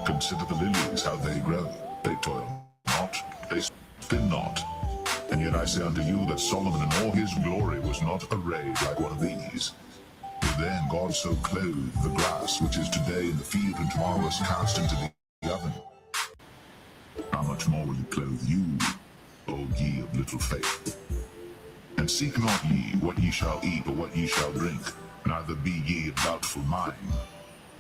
Consider the lilies, how they grow. They toil not, they spin not. And yet I say unto you that Solomon in all his glory was not arrayed like one of these. If then God so clothed the grass, which is today in the field and tomorrow is cast into the oven, how much more will he clothe you, O ye of little faith? And seek not ye what ye shall eat or what ye shall drink, neither be ye of doubtful mind.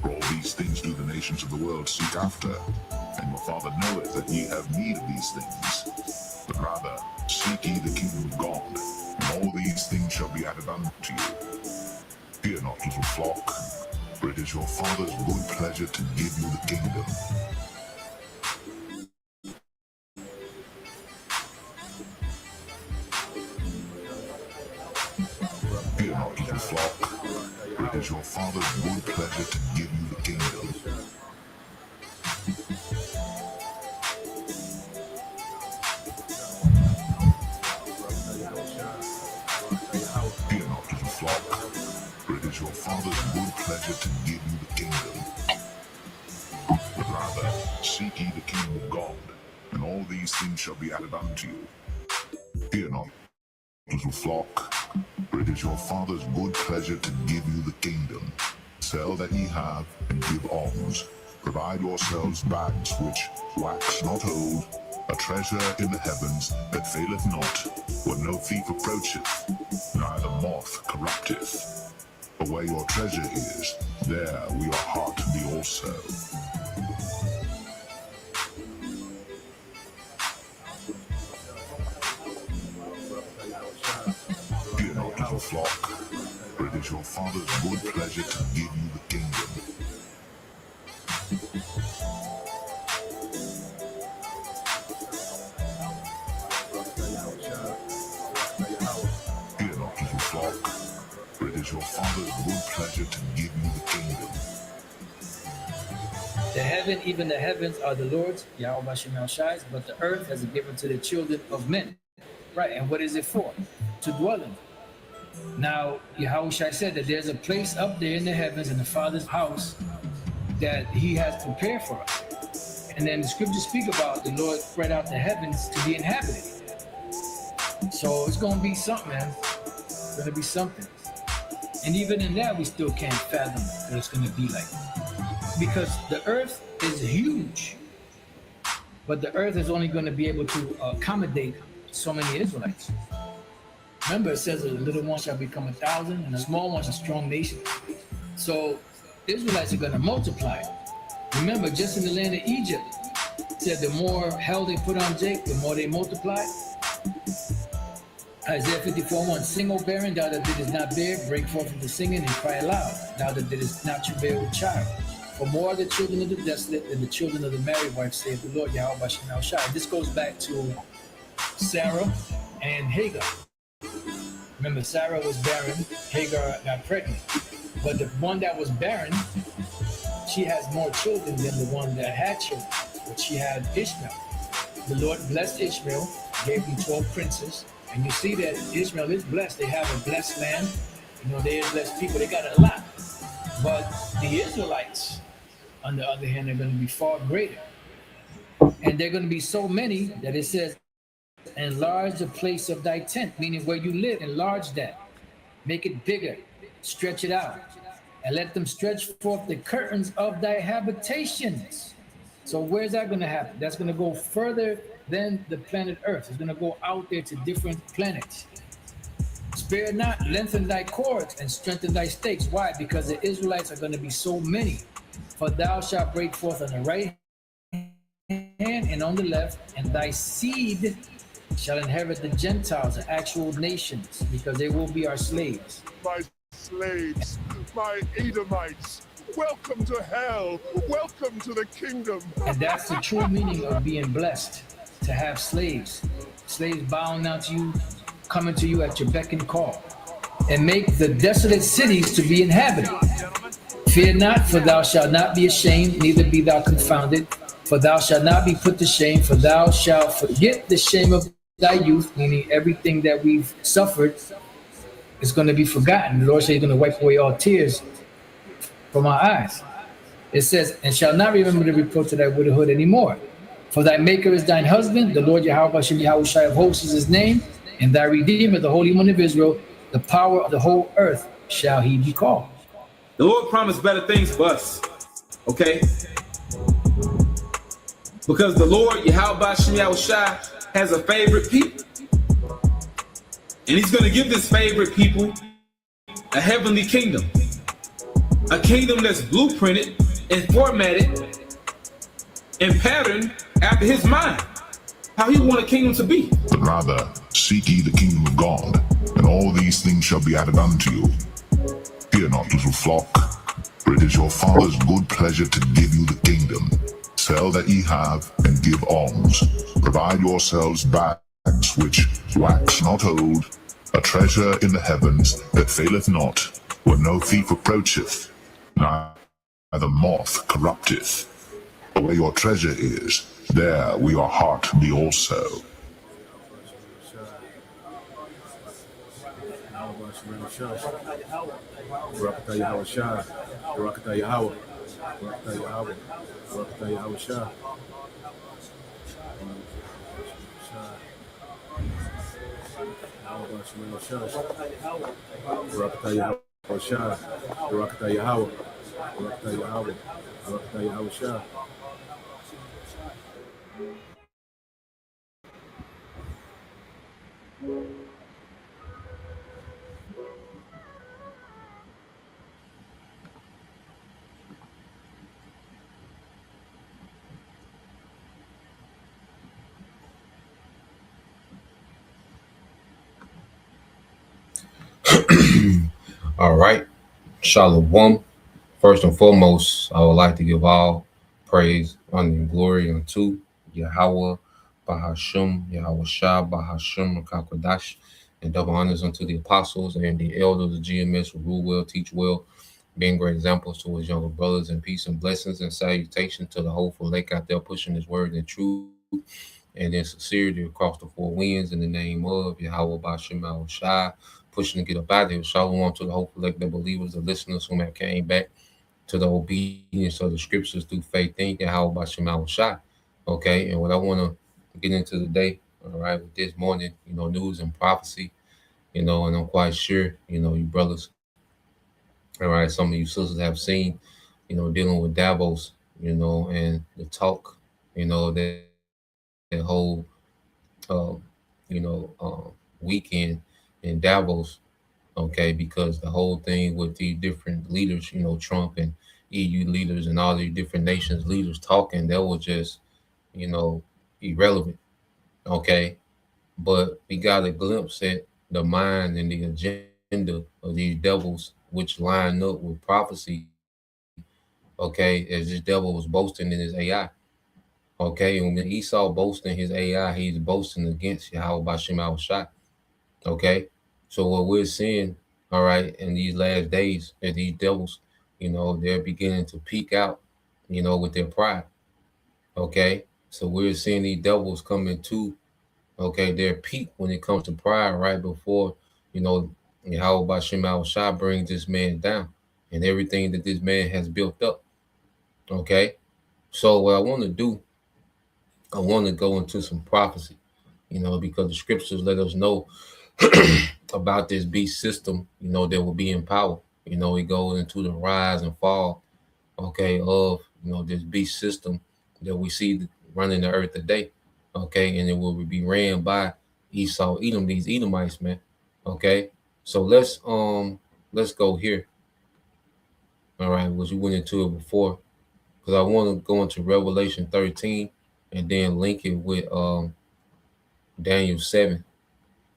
For all these things do the nations of the world seek after, and your Father knoweth that ye have need of these things. But rather seek ye the kingdom of God, and all these things shall be added unto you. Fear not, little flock, for it is your Father's good pleasure to give you the kingdom. Fear not, little flock, for it is your Father's good pleasure to give you the kingdom. Fear not, little flock, for it is your Father's good pleasure to give you the kingdom. But rather, seek ye the kingdom of God, and all these things shall be added unto you. Fear not, little flock, for it is your Father's good pleasure to give you the kingdom. Sell that ye have, and give alms. Provide yourselves bags which wax not old, a treasure in the heavens that faileth not, where no thief approacheth, neither moth corrupteth. For where your treasure is, there will your heart be also. Fear not, little flock, for it is your Father's good pleasure to give you the kingdom. Fear not, little flock, for it is your Father's good pleasure to give you the kingdom. The heaven, even the heavens, are the Lord's, Yahweh Shemel Shai's, but the earth has given to the children of men. Right, and what is it for? To dwell in. Now, Yahweh Shai said that there's a place up there in the heavens in the Father's house that he has prepared for us. And then the scriptures speak about the Lord spread out the heavens to be inhabited. So it's going to be something, man. It's going to be something. And even in that, we still can't fathom what it's going to be like. Because the earth is huge. But the earth is only going to be able to accommodate so many Israelites. Remember, it says a little one shall become 1,000 and a small one a strong nation. So Israelites are going to multiply. Remember, just in the land of Egypt, it said the more hell they put on Jake, the more they multiply. Isaiah 54:1, sing, O barren, thou that didst not bear, break forth into singing and cry aloud, thou that didst not travail with child. For more are the children of the desolate than the children of the married wife, saith the Lord, Yahweh Shemel Shai. This goes back to Sarah and Hagar. Remember, Sarah was barren, Hagar got pregnant. But the one that was barren, she has more children than the one that had children. But she had Ishmael. The Lord blessed Ishmael, gave him 12 princes. And you see that Ishmael is blessed. They have a blessed land. You know, they are blessed people. They got a lot. But the Israelites, on the other hand, are going to be far greater. And they're going to be so many that it says, enlarge the place of thy tent, meaning where you live, enlarge that. Make it bigger, stretch it out, and let them stretch forth the curtains of thy habitations. So where's that going to happen? That's going to go further than the planet Earth. It's going to go out there to different planets. Spare not, lengthen thy cords, and strengthen thy stakes. Why? Because the Israelites are going to be so many. For thou shalt break forth on the right hand and on the left, and thy seed shall inherit the Gentiles, the actual nations, because they will be our slaves. My slaves, my Edomites, welcome to hell, welcome to the kingdom. And that's the true meaning of being blessed, to have slaves. Slaves bowing down to you, coming to you at your beck and call, and make the desolate cities to be inhabited. Fear not, for thou shalt not be ashamed, neither be thou confounded, for thou shalt not be put to shame, for thou shalt forget the shame of thy youth, meaning everything that we've suffered It's going to be forgotten. The Lord said He's going to wipe away all tears from our eyes. It says, and shall not remember the reproach of thy widowhood anymore. For thy maker is thine husband, the Lord Yahweh Hashem Yahweh Shai of hosts is his name, and thy redeemer, the Holy One of Israel, the power of the whole earth shall he be called. The Lord promised better things for us, okay? Because the Lord Yahweh Hashem Yahweh Shai has a favorite people. And he's going to give this favorite people a heavenly kingdom. A kingdom that's blueprinted and formatted and patterned after his mind. How he want a kingdom to be. But rather, seek ye the kingdom of God, and all these things shall be added unto you. Fear not, little flock, for it is your Father's good pleasure to give you the kingdom. Sell that ye have, and give alms. Provide yourselves bags which wax not old, a treasure in the heavens that faileth not, where no thief approacheth, neither moth corrupteth. For where your treasure is, there will your heart be also. All right. Shalom. First and foremost, I would like to give all praise, honor, and glory unto Yahweh, Bahashum, Yahweh Shah, Bahashum, Kakwadash, and double honors unto the apostles and the elders of GMS who rule well, teach well, being great examples to his younger brothers, and peace and blessings and salutation to the hopeful lake out there pushing his word in truth and in sincerity across the four winds in the name of Yahweh Bahashum, Yahweh Shah, pushing to get up out of here. Shalom to the hopeful elect, the believers, the listeners who have came back to the obedience of the scriptures through faith in Yahweh Bashim Shai. Okay, and what I want to get into today, all right, with this morning, news and prophecy, and I'm quite sure, you brothers, all right, some of you sisters have seen, dealing with Davos, and the talk, that whole, weekend in Davos. Okay, because the whole thing with the different leaders, Trump and EU leaders and all these different nations leaders talking, that was just, irrelevant. Okay, but we got a glimpse at the mind and the agenda of these devils, which line up with prophecy. Okay, as this devil was boasting in his AI. Okay, and when Esau boasting his AI, he's boasting against Yahweh Bashim Shai. Okay, so what we're seeing, all right, in these last days, that these devils, they're beginning to peak out, with their pride. Okay, so we're seeing these devils coming to, okay, their peak when it comes to pride, right before, Yahweh Bashim Al Shah brings this man down and everything that this man has built up. Okay, so what I want to do, I want to go into some prophecy, because the scriptures let us know about this beast system, that will be in power. It goes into the rise and fall, okay, of, this beast system that we see running the earth today, okay, and it will be ran by Esau, Edom, these Edomites, man, okay. So let's go here, all right, which we went into it before, because I want to go into Revelation 13 and then link it with Daniel 7.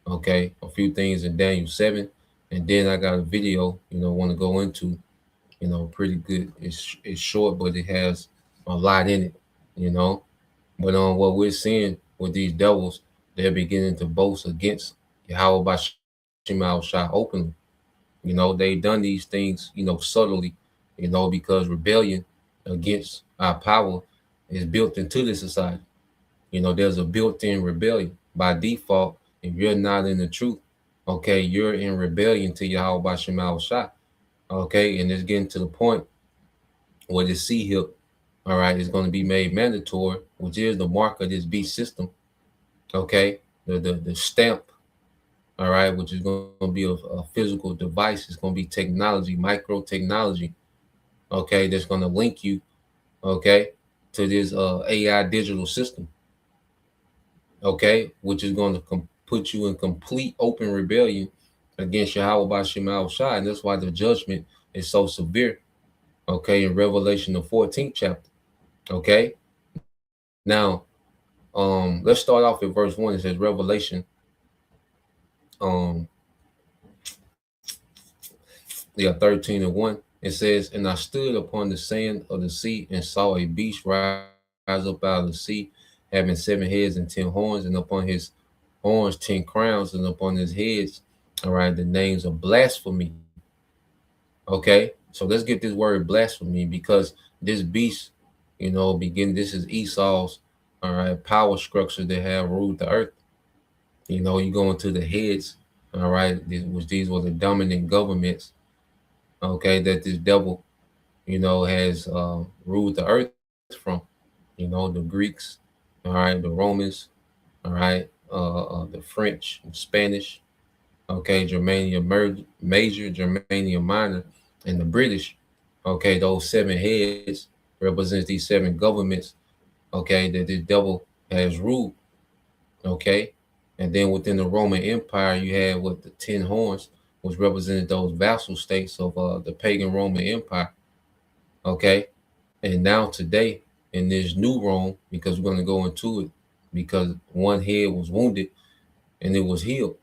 Okay, a few things in Daniel 7, and then I got a video, want to go into, pretty good. It's short, but it has a lot in it, But what we're seeing with these devils, they're beginning to boast against Yahweh Bashim Shai openly. They've done these things, subtly, because rebellion against our power is built into the society. There's a built-in rebellion by default if you're not in the truth. okay, you're in rebellion to Yahweh Shema Shai. Okay, and it's getting to the point where the C hip, all right, is going to be made mandatory, which is the mark of this beast system. Okay, the stamp, all right, which is going to be a physical device. It's going to be technology, micro technology. Okay, that's going to link you, okay, to this AI digital system. Okay, which is going to put you in complete open rebellion against Yahweh by Shema Shai, and that's why the judgment is so severe. Okay, in Revelation the 14th chapter. Okay, now let's start off with verse 1. It says Revelation um 13:1. It says, and I stood upon the sand of the sea and saw a beast rise up out of the sea, having 7 heads and 10 horns, and upon his horns 10 crowns, and upon his heads, all right, the names of blasphemy. Okay, so let's get this word blasphemy, because this beast, this is Esau's, all right, power structure that have ruled the earth. You go into the heads, all right, these were the dominant governments, okay, that this devil, has ruled the earth from. The Greeks, all right, the Romans, all right, the French, and Spanish, okay, Germania Major, Germania Minor, and the British. Okay, those 7 heads represents these 7 governments. Okay, that the devil has ruled. Okay, and then within the Roman Empire, you had what the 10 horns, which represented those vassal states of the pagan Roman Empire. Okay, and now today in this new Rome, because we're going to go into it, because one head was wounded and it was healed.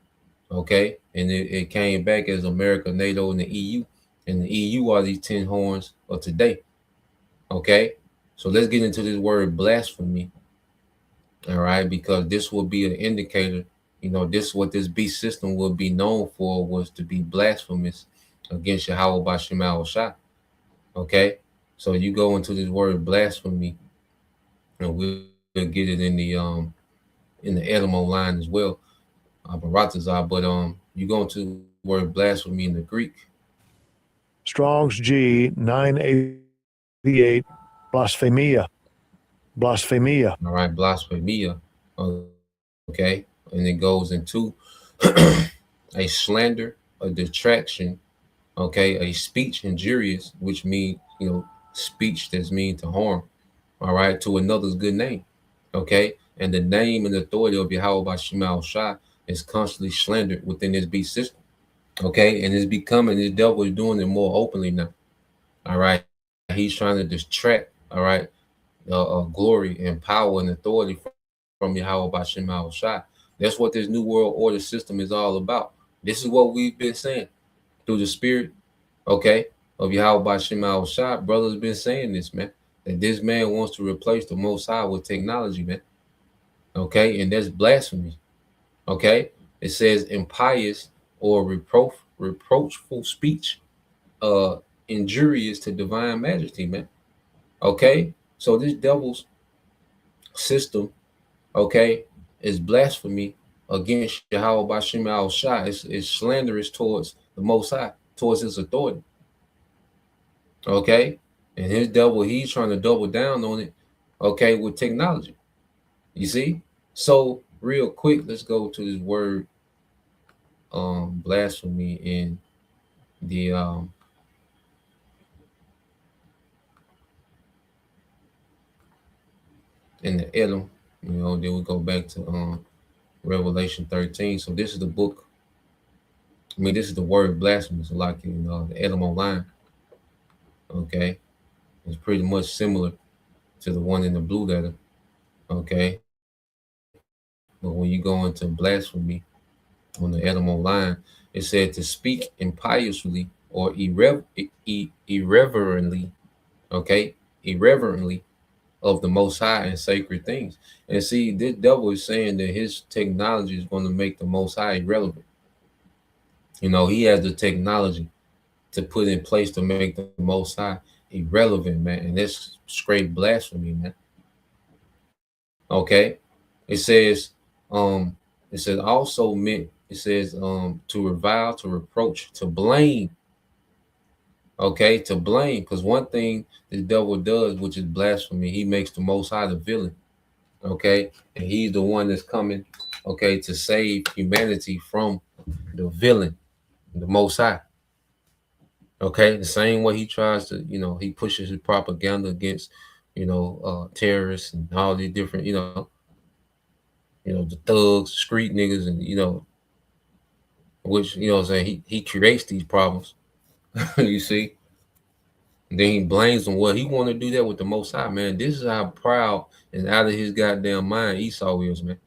Okay, and it came back as America, NATO, and the EU. And the EU are these 10 horns of today. Okay, so let's get into this word blasphemy. All right, because this will be an indicator. This what this beast system will be known for, was to be blasphemous against Yahweh by Shema Shai. Okay, so you go into this word blasphemy, and we'll get it in the Edom line as well, Baratazar. But you go into the word blasphemy in the Greek. Strong's G 988, blasphemia. Blasphemia. All right, blasphemia. Okay, and it goes into a slander, a detraction, okay, a speech injurious, which means, speech that's mean to harm, all right, to another's good name. Okay, and the name and authority of Yahweh by Shema Shai is constantly slandered within this beast system. Okay, and it's becoming, this devil is doing it more openly now. All right, he's trying to distract, all right, glory and power and authority from Yahweh by Shema Shai. That's what this new world order system is all about. This is what we've been saying through the spirit, okay, of Yahweh by Shema Shai. Brothers been saying this, man, that this man wants to replace the Most High with technology, man. Okay, and that's blasphemy. Okay, it says impious or reproachful speech, injurious to divine majesty, man. Okay, so this devil's system, okay, is blasphemy against Yahweh by Shema Shai. It's slanderous towards the Most High, towards his authority. Okay, and his devil, he's trying to double down on it, okay, with technology. You see? So real quick, let's go to this word blasphemy in the Edom. Then we go back to Revelation 13. So this is the book. This is the word blasphemy. So like in the Edom line. Okay, it's pretty much similar to the one in the blue letter. Okay, but when you go into blasphemy on the Edom line, it said to speak impiously or irreverently, okay, irreverently of the Most High and sacred things. And see, this devil is saying that his technology is going to make the Most High irrelevant. He has the technology to put in place to make the Most High irrelevant, man. And that's straight blasphemy, man. Okay, it says also meant It says to revile, to reproach, to blame. Okay, to blame. Because one thing the devil does, which is blasphemy, he makes the Most High the villain. Okay, and he's the one that's coming, okay, to save humanity from the villain, the Most High. Okay, the same way he tries to, he pushes his propaganda against, terrorists and all these different, the thugs, street niggas, and which what I'm saying, he creates these problems. You see, and then he blames them. Well, he want to do that with the Most High, man. This is how proud and out of his goddamn mind Esau is, man.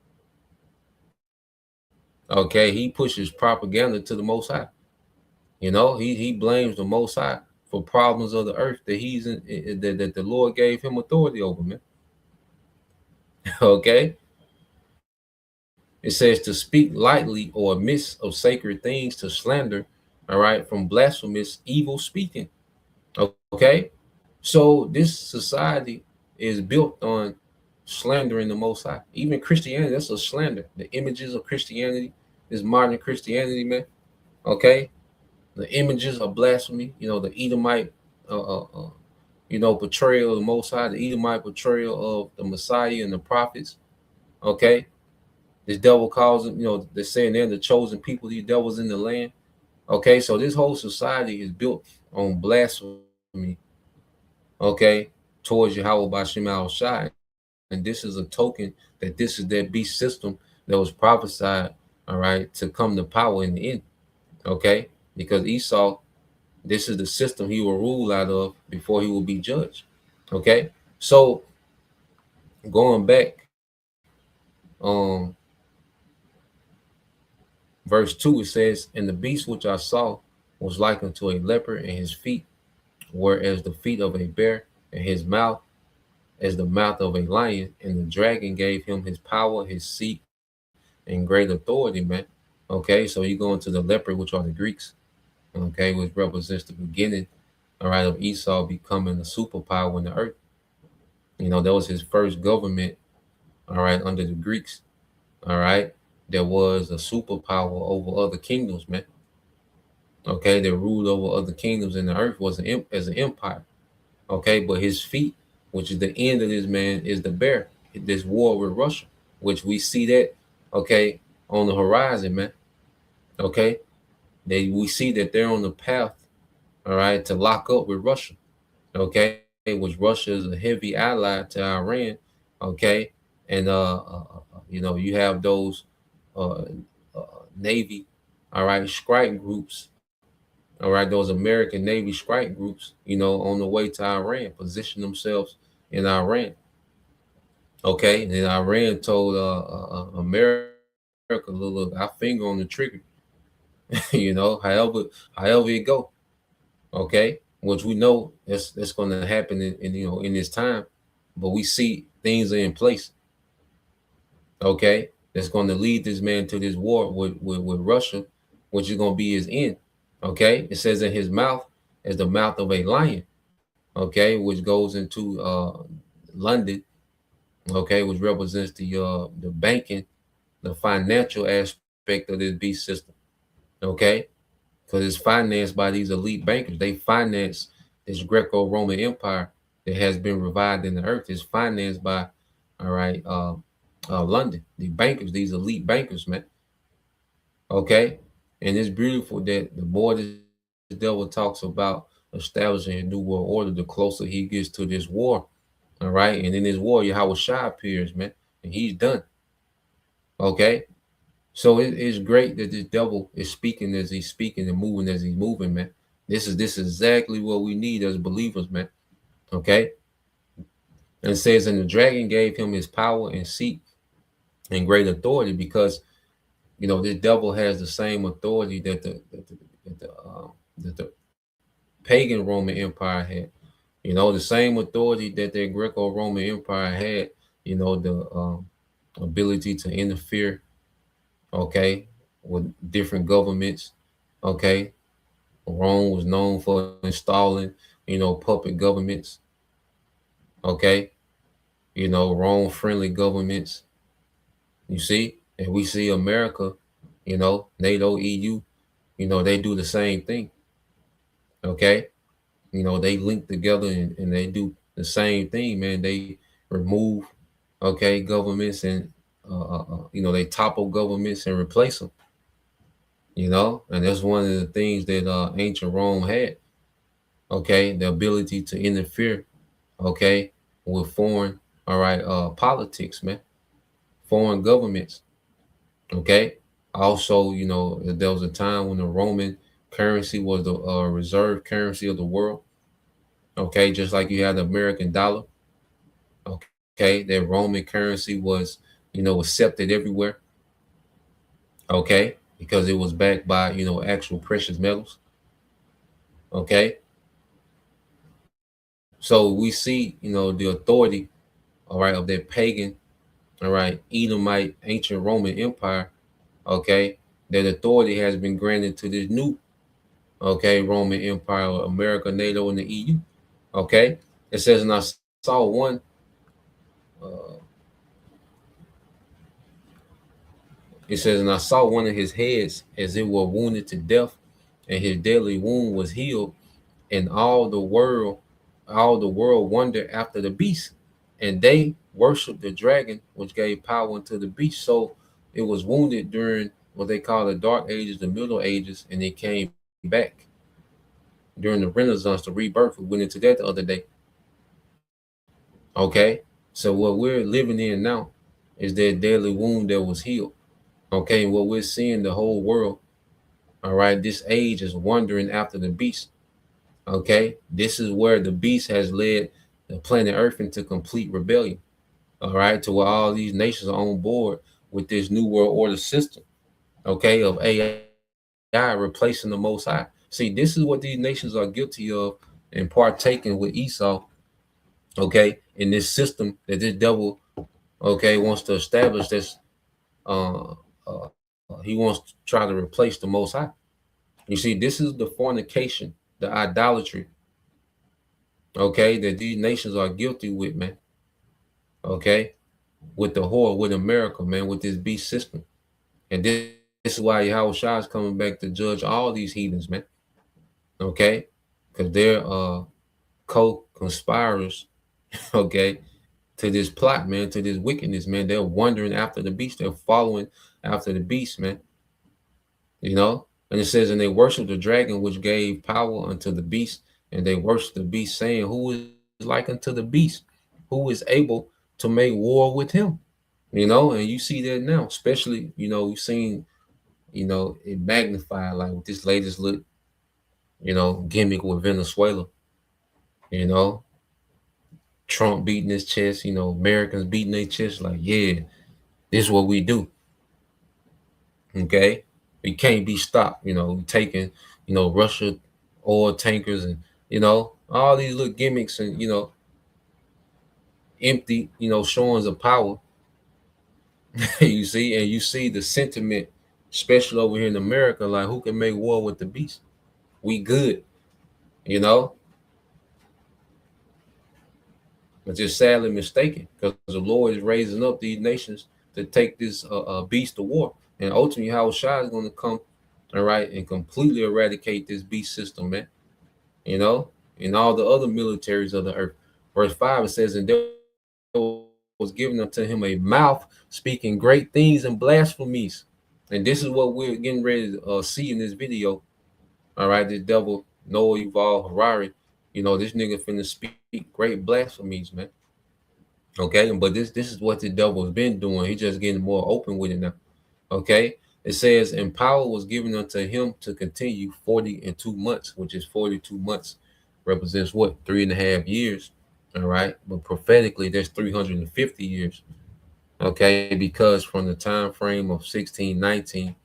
Okay, he pushes propaganda to the Most High. He blames the Most High for problems of the earth that that the Lord gave him authority over, man. Okay, it says to speak lightly or amiss of sacred things, to slander, all right, from blasphemous evil speaking. Okay, so this society is built on slandering the Most High. Even Christianity, that's a slander. The images of Christianity, this modern Christianity, man. Okay, the images of blasphemy. The Edomite, portrayal of the Most High, the Edomite portrayal of the Messiah and the prophets. Okay, this devil calls them. They're saying they're the chosen people. These devils in the land. Okay, so this whole society is built on blasphemy. Okay, towards Yahweh Bashim Al Shai. And this is a token that this is that beast system that was prophesied, all right, to come to power in the end. Okay, because Esau, this is the system he will rule out of before he will be judged. Okay, so going back, verse 2, it says, and the beast which I saw was like unto a leopard, and his feet were as the feet of a bear, and his mouth as the mouth of a lion, and the dragon gave him his power, his seat, and great authority, man. Okay, so you go into the leopard, which are the Greeks, okay, which represents the beginning, all right, of Esau becoming a superpower in the earth. That was his first government, all right, under the Greeks, all right. There was a superpower over other kingdoms, man. Okay, they ruled over other kingdoms in the earth as an empire. Okay, but his feet, which is the end of this man, is the bear. This war with Russia, which we see that, okay, on the horizon, man. Okay, we see that they're on the path, all right, to lock up with Russia. Okay, which Russia is a heavy ally to Iran. Okay, and you have those uh, Navy, all right, strike groups, all right, those American Navy strike groups, on the way to Iran, position themselves in Iran. Okay, and then Iran told America, look, our finger on the trigger, however it go. Okay, which we know that's going to happen in this time, but we see things are in place. Okay, that's going to lead this man to this war with Russia, which is going to be his end. Okay, it says in his mouth is the mouth of a lion. Okay, which goes into London. Okay, which represents the banking, the financial aspect of this beast system. Okay, because it's financed by these elite bankers. They finance this Greco-Roman Empire that has been revived in the earth. It's financed by, all right, London. The bankers, these elite bankers, man. Okay, and it's beautiful that the more the devil talks about establishing a new world order, the closer he gets to this war. All right, and in this war, Yahweh Shai appears, man, and he's done. Okay, so it's great that this devil is speaking as he's speaking and moving as he's moving, man. This is exactly what we need as believers, man. Okay, and it says, and the dragon gave him his power and seat and great authority, because this devil has the same authority that the pagan Roman Empire had. The same authority that the Greco-Roman Empire had. The ability to interfere, okay, with different governments. Okay, Rome was known for installing, puppet governments. Okay, Rome friendly governments. You see, and we see America, NATO, EU, they do the same thing. Okay. They link together and they do the same thing, man. They remove, okay, governments and, they topple governments and replace them, and that's one of the things that ancient Rome had, okay, the ability to interfere, okay, with foreign, all right, politics, man, foreign governments, okay. Also, there was a time when the Roman currency was the reserve currency of the world, okay, just like you had the American dollar, okay, that Roman currency was, accepted everywhere, okay, because it was backed by, actual precious metals, okay. So we see, the authority, all right, of that pagan, all right, Edomite ancient Roman Empire, okay, that authority has been granted to this new, okay, Roman Empire, America, NATO, and the EU, okay. It says, and I saw one, uh, it says, and I saw one of his heads as it were wounded to death, and his deadly wound was healed, and all the world wondered after the beast, and they worshiped the dragon, which gave power unto the beast. So it was wounded during what they call the Dark Ages, the Middle Ages, and it came back during the Renaissance, the rebirth. We went into that the other day. Okay, so what we're living in now is that deadly wound that was healed. Okay, and what we're seeing, the whole world, all right, this age is wandering after the beast. Okay, this is where the beast has led the planet Earth into complete rebellion. All right, to where all these nations are on board with this new world order system. Okay, of AI replacing the Most High. See, this is what these nations are guilty of and partaking with Esau. Okay, in this system that this devil, okay, wants to establish. This, he wants to try to replace the Most High. You see, this is the fornication, the idolatry, okay, that these nations are guilty with, man. Okay, with the whore, with America, man, with this beast system. And this is why Yahweh Shai is coming back to judge all these heathens, man. Okay, because they're co-conspirators, okay, to this plot, man, to this wickedness, man. They're wandering after the beast. They're following after the beast, man. And it says, and they worship the dragon, which gave power unto the beast, and they worship the beast, saying, who is like unto the beast? Who is able to make war with him? And you see that now, especially, we've seen, it magnified like with this latest look, gimmick with Venezuela, you know, Trump beating his chest, Americans beating their chest, like, yeah, this is what we do. Okay. We can't be stopped, taking, Russia oil tankers and, all these little gimmicks and, empty, showings of power. You see, and you see the sentiment, especially over here in America, like who can make war with the beast? We good, you know, but just sadly mistaken because the Lord is raising up these nations to take this beast to war. And ultimately, how Shai is going to come, all right, and completely eradicate this beast system, man, and all the other militaries of the earth. Verse 5, it says, and there was given unto him a mouth speaking great things and blasphemies. And this is what we're getting ready to see in this video. All right, this devil, Noah Yuval Harari, this nigga finna speak great blasphemies, man. Okay, but this is what the devil has been doing. He's just getting more open with it now. Okay, it says, and power was given unto him to continue 40 and 2 months, which is 42 months, represents what, 3.5 years. All right, but prophetically, that's 350 years. Okay, because from the time frame of 1619,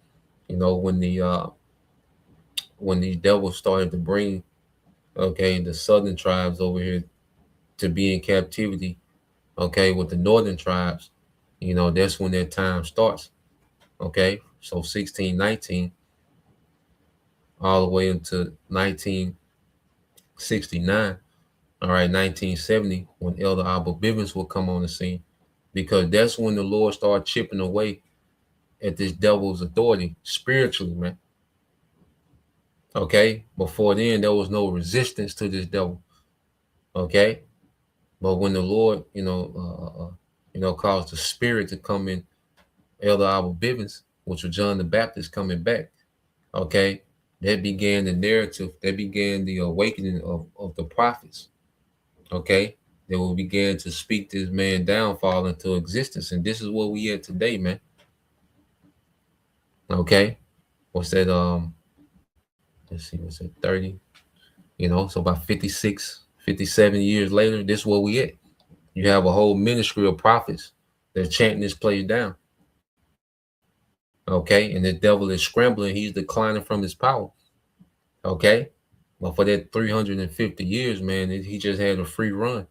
when these devils started to bring, okay, the southern tribes over here to be in captivity, okay, with the northern tribes, that's when their time starts. Okay, so 1619 all the way into 1969, all right, 1970, when Elder Abba Bivens will come on the scene, because that's when the Lord started chipping away, at this devil's authority spiritually, man. Okay, before then there was no resistance to this devil. Okay, but when the Lord, caused the Spirit to come in, Elder Abba Bivens, which was John the Baptist coming back. Okay, that began the narrative. That began the awakening of the prophets. Okay, they will begin to speak this man downfall into existence, and this is what we at today, man. Okay, what's that? Let's see, what's that? 30. So about 56, 57 years later, this is where we at. You have a whole ministry of prophets that's chanting this place down. Okay, and the devil is scrambling. He's declining from his power. Okay, but for that 350 years, man, he just had a free run.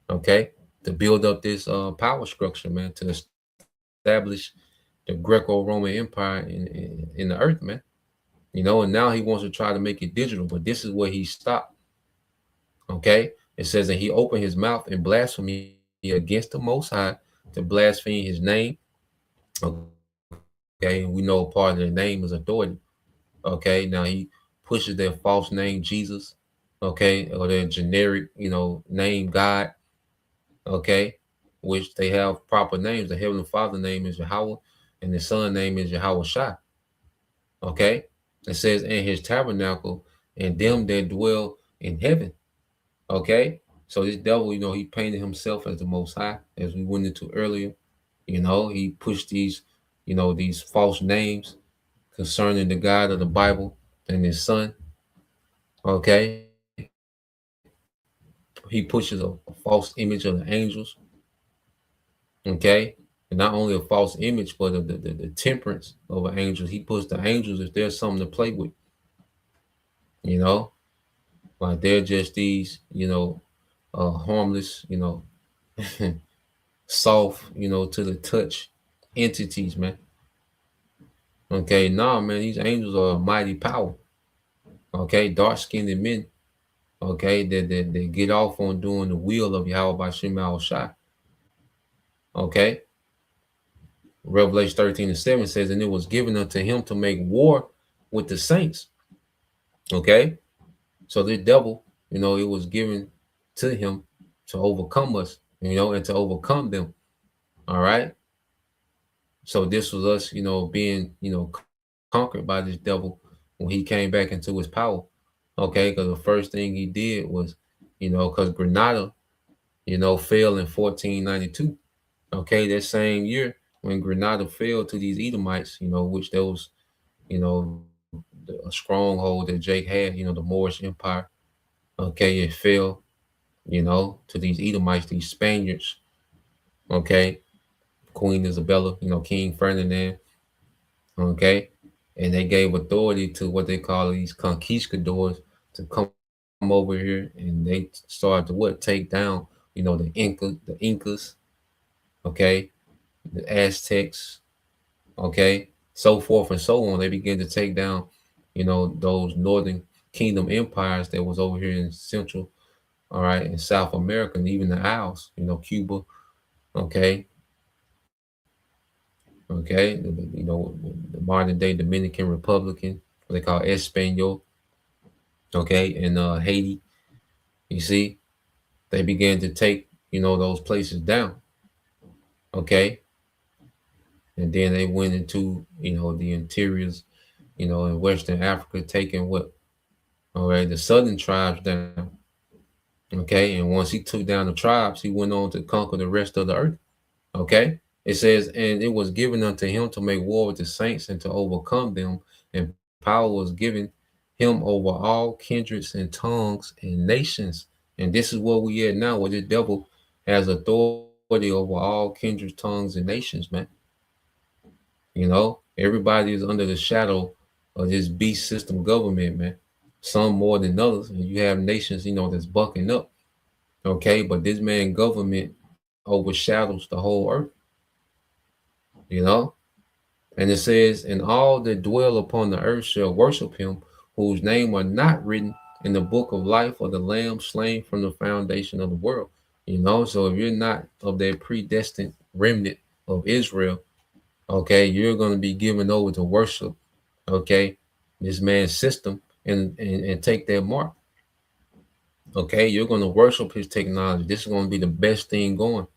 Okay, to build up this power structure, man, to establish the Greco-Roman Empire in the earth, man. And now he wants to try to make it digital, but this is where he stopped. Okay, it says that he opened his mouth in blasphemy against the Most High to blaspheme his name. Okay, and we know part of the name is authority. Okay, now he pushes their false name Jesus. Okay, or their generic, name God. Okay, which they have proper names. The Heavenly Father name is Yahweh, and the Son name is Yahweh Shai. Okay, it says in his tabernacle and them that dwell in heaven. Okay, so this devil, he painted himself as the Most High, as we went into earlier. He pushed these false names concerning the God of the Bible and his Son. Okay, he pushes a false image of the angels. Okay, and not only a false image, but of the temperance of an angel. He puts the angels if there's something to play with. You know, like they're just these, harmless, soft, to the touch entities, man. Okay, nah, man, these angels are a mighty power. Okay, dark skinned men. Okay, that get off on doing the will of Yahweh by Shema Shai. Okay, Revelation 13:7 says, and it was given unto him to make war with the saints. Okay, so the devil, it was given to him to overcome us, and to overcome them. All right. So this was us, being, conquered by this devil when he came back into his power. Okay, because the first thing he did was, because Granada, fell in 1492. Okay, that same year when Granada fell to these Edomites, which there was, a stronghold that Jake had, the Moorish Empire. Okay, it fell, to these Edomites, these Spaniards. Okay, Queen Isabella, King Ferdinand. Okay, and they gave authority to what they call these conquistadors to come over here, and they started to take down, the Incas, okay, the Aztecs, okay, so forth and so on. They began to take down, those northern kingdom empires that was over here in Central, all right, in South America, and even the Isles, Cuba, okay, okay, the modern day Dominican Republican, what they call Espanol, okay, and Haiti. You see, they began to take, those places down, okay, and then they went into, the interiors, in Western Africa, taking what, all right, the southern tribes down, okay, and once he took down the tribes, he went on to conquer the rest of the earth, okay. It says, and it was given unto him to make war with the saints and to overcome them, and power was given him over all kindreds and tongues and nations. And this is what we at now, where the devil has authority over all kindreds, tongues, and nations, man. Everybody is under the shadow of this beast system government, man. Some more than others. And you have nations, that's bucking up. Okay, but this man government overshadows the whole earth. You know, and it says, and all that dwell upon the earth shall worship him, whose name are not written in the book of life of the Lamb slain from the foundation of the world. So if you're not of that predestined remnant of Israel, Okay, you're going to be given over to worship, okay, this man's system and take that mark. Okay, you're going to worship his technology. This is going to be the best thing going.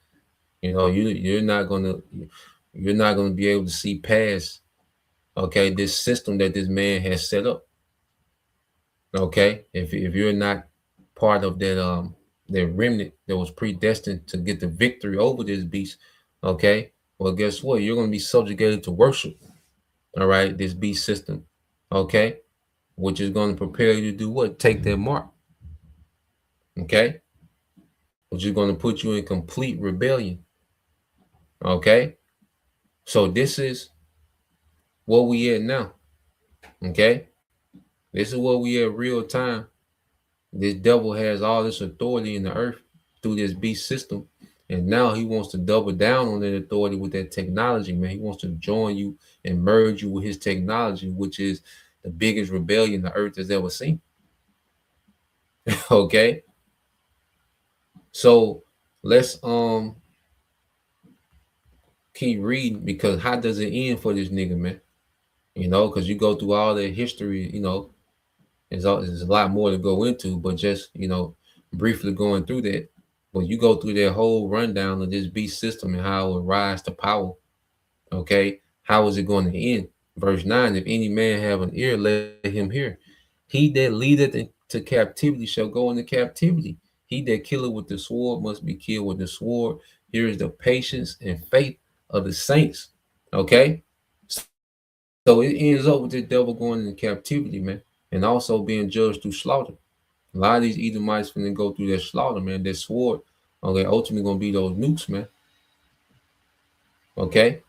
You're not going to be able to see past, okay, this system that this man has set up. Okay, if you're not part of that remnant that was predestined to get the victory over this beast, okay, well, guess what? You're going to be subjugated to worship. All right, this beast system, okay, which is going to prepare you to do what? Take that mark. Okay, which is going to put you in complete rebellion. Okay, so this is where we at now. Okay, this is where we at real time. This devil has all this authority in the earth through this beast system. And now he wants to double down on that authority with that technology, man. He wants to join you and merge you with his technology, which is the biggest rebellion the earth has ever seen. Okay. So let's keep reading, because how does it end for this nigga, man? Because you go through all that history, there's a lot more to go into, but just, briefly going through that. But you go through that whole rundown of this beast system and how it will rise to power. Okay. How is it going to end? Verse 9, if any man have an ear, let him hear. He that leadeth into captivity shall go into captivity. He that killeth with the sword must be killed with the sword. Here is the patience and faith of the saints. Okay. So it ends up with the devil going into captivity, man, and also being judged through slaughter. A lot of these Edomites finna go through that slaughter, man. That sword, okay, ultimately gonna be those nukes, man. Okay,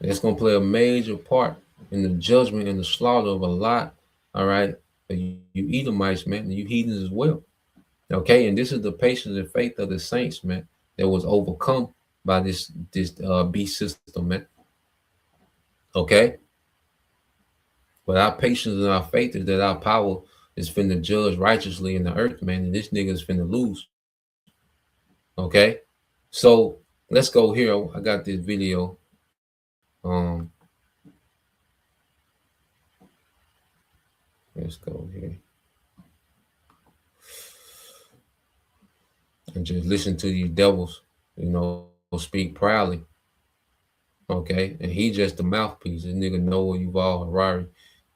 it's gonna play a major part in the judgment and the slaughter of a lot. All right, you Edomites, man, and you heathens as well. Okay, and this is the patience and faith of the saints, man, that was overcome by this beast system, man. Okay, but our patience and our faith is that our power is finna judge righteously in the earth, man, and this nigga is finna lose. Okay, so let's go here. I got this video. Let's go here and just listen to these devils, speak proudly. Okay, and he just a mouthpiece. This nigga Noah Yuval Harari.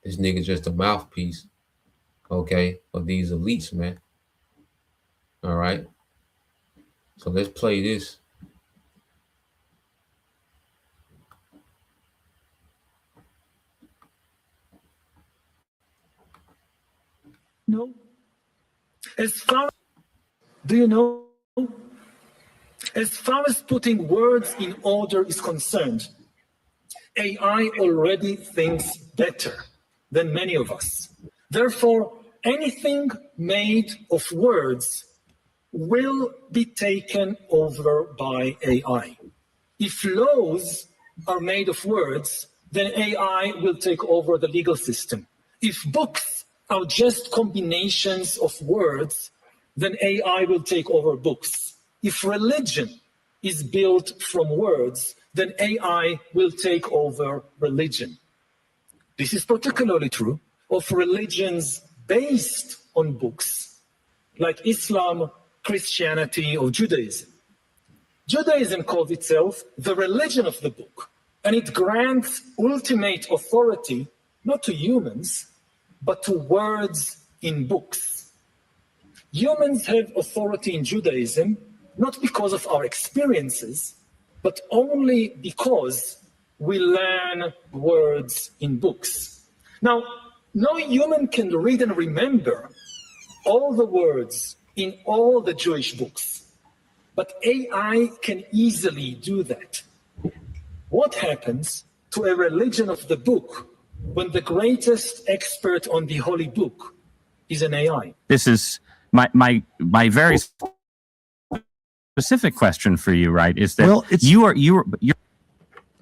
This nigga just a mouthpiece. Okay, of these elites, man. All right. So let's play this. No. As far do you know? As far as putting words in order is concerned, AI already thinks better than many of us. Therefore, anything made of words will be taken over by AI. If laws are made of words, then AI will take over the legal system. If books are just combinations of words, then AI will take over books. If religion is built from words, then AI will take over religion. This is particularly true of religions based on books, like Islam, Christianity, or Judaism. Judaism calls itself the religion of the book, and it grants ultimate authority not to humans, but to words in books. Humans have authority in Judaism not because of our experiences, but only because we learn words in books. Now, no human can read and remember all the words in all the Jewish books, but AI can easily do that. What happens to a religion of the book when the greatest expert on the holy book is an AI? This is my very specific question for you, right? Is that you're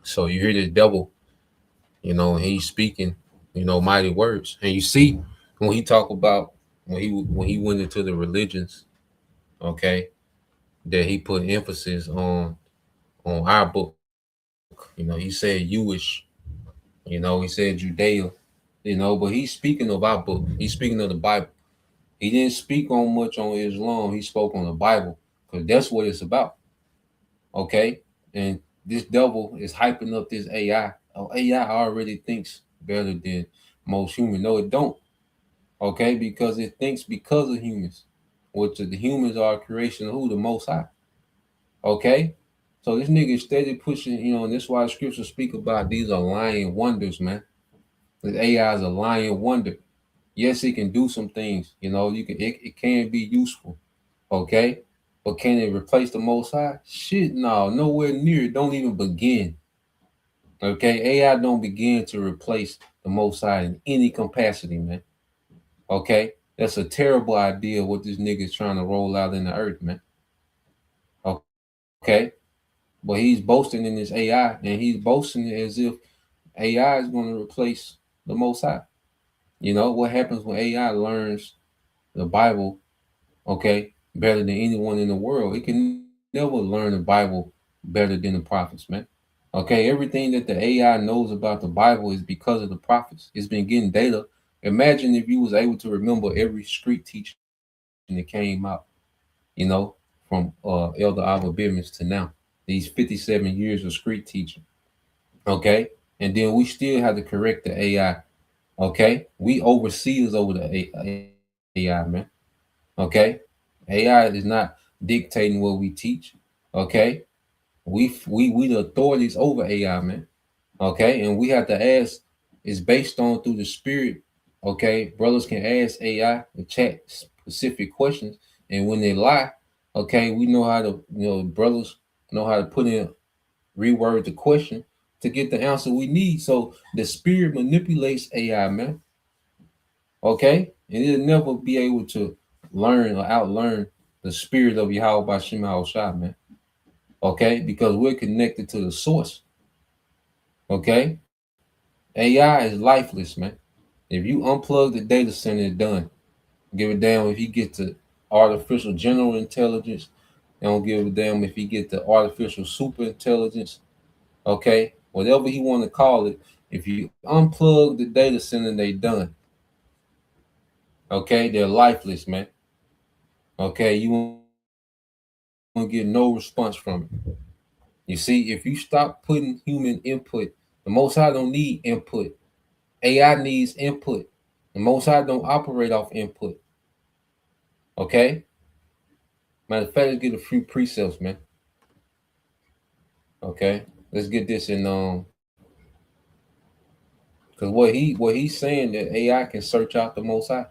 So you hear this devil, he's speaking, mighty words, and you see when he talk about when he went into the religions, okay, that he put emphasis on our book, book. He said Jewish. He said Judea. But he's speaking of our book. He's speaking of the Bible. He didn't speak on much on Islam. He spoke on the Bible because that's what it's about. Okay, and this devil is hyping up this AI. Oh, AI already thinks better than most humans. No, it don't. Okay, because it thinks because of humans, which the humans are a creation of who? The Most High. Okay, so this nigga is steady pushing, and that's why the scriptures speak about these are lying wonders, man. This AI is a lying wonder. Yes, it can do some things, it can be useful. Okay, but can it replace the Most High? Shit, no, nowhere near. It don't even begin. Okay, AI don't begin to replace the Most High in any capacity, man. Okay, that's a terrible idea. What this nigga is trying to roll out in the earth, man. Okay, but he's boasting in his AI, and he's boasting as if AI is going to replace the Most High. What happens when AI learns the Bible? Okay, better than anyone in the world. It can never learn the Bible better than the prophets, man. Okay, everything that the AI knows about the Bible is because of the prophets. It's been getting data. Imagine if you was able to remember every street teaching that came out, you know, from Elder Abba Bivens to now. These 57 years of street teaching. Okay, and then we still have to correct the AI. Okay, we overseers over the AI, man. Okay, AI is not dictating what we teach. Okay, we the authorities over AI, man. Okay, and we have to ask. It's based on through the spirit. Okay, brothers can ask AI and chat specific questions, and when they lie, okay, we know how to. Brothers know how to put in reword the question to get the answer we need. So the spirit manipulates AI, man. Okay, and it'll never be able to learn or outlearn the spirit of Yahweh by Shema Shah, man. Okay, because we're connected to the source. Okay, AI is lifeless, man. If you unplug the data center, it's done. Give a damn if you get to artificial general intelligence. They don't give a damn if you get the artificial super intelligence. Okay, whatever he want to call it. If you unplug the data center, they done. Okay, they're lifeless, man. Okay, you won't get no response from it. You see, if you stop putting human input, the Most High don't need input. AI needs input. The Most High don't operate off input. Okay? Matter of fact, let's get a few precepts, man. Okay? Let's get this in because what he's saying that AI can search out the Most High.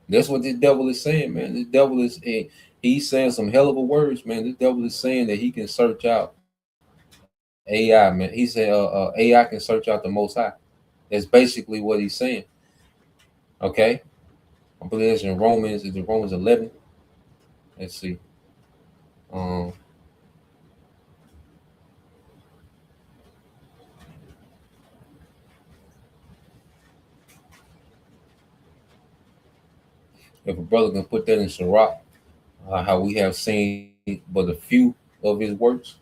That's what this devil is saying, man. This devil is he's saying some hell of a words, man. This devil is saying that he can search out AI, man. He said AI can search out the Most High. That's basically what he's saying. Okay, I believe it's in Romans. Is it Romans 11? Let's see. Um, if a brother can put that in Sirach, how we have seen but a few of his works,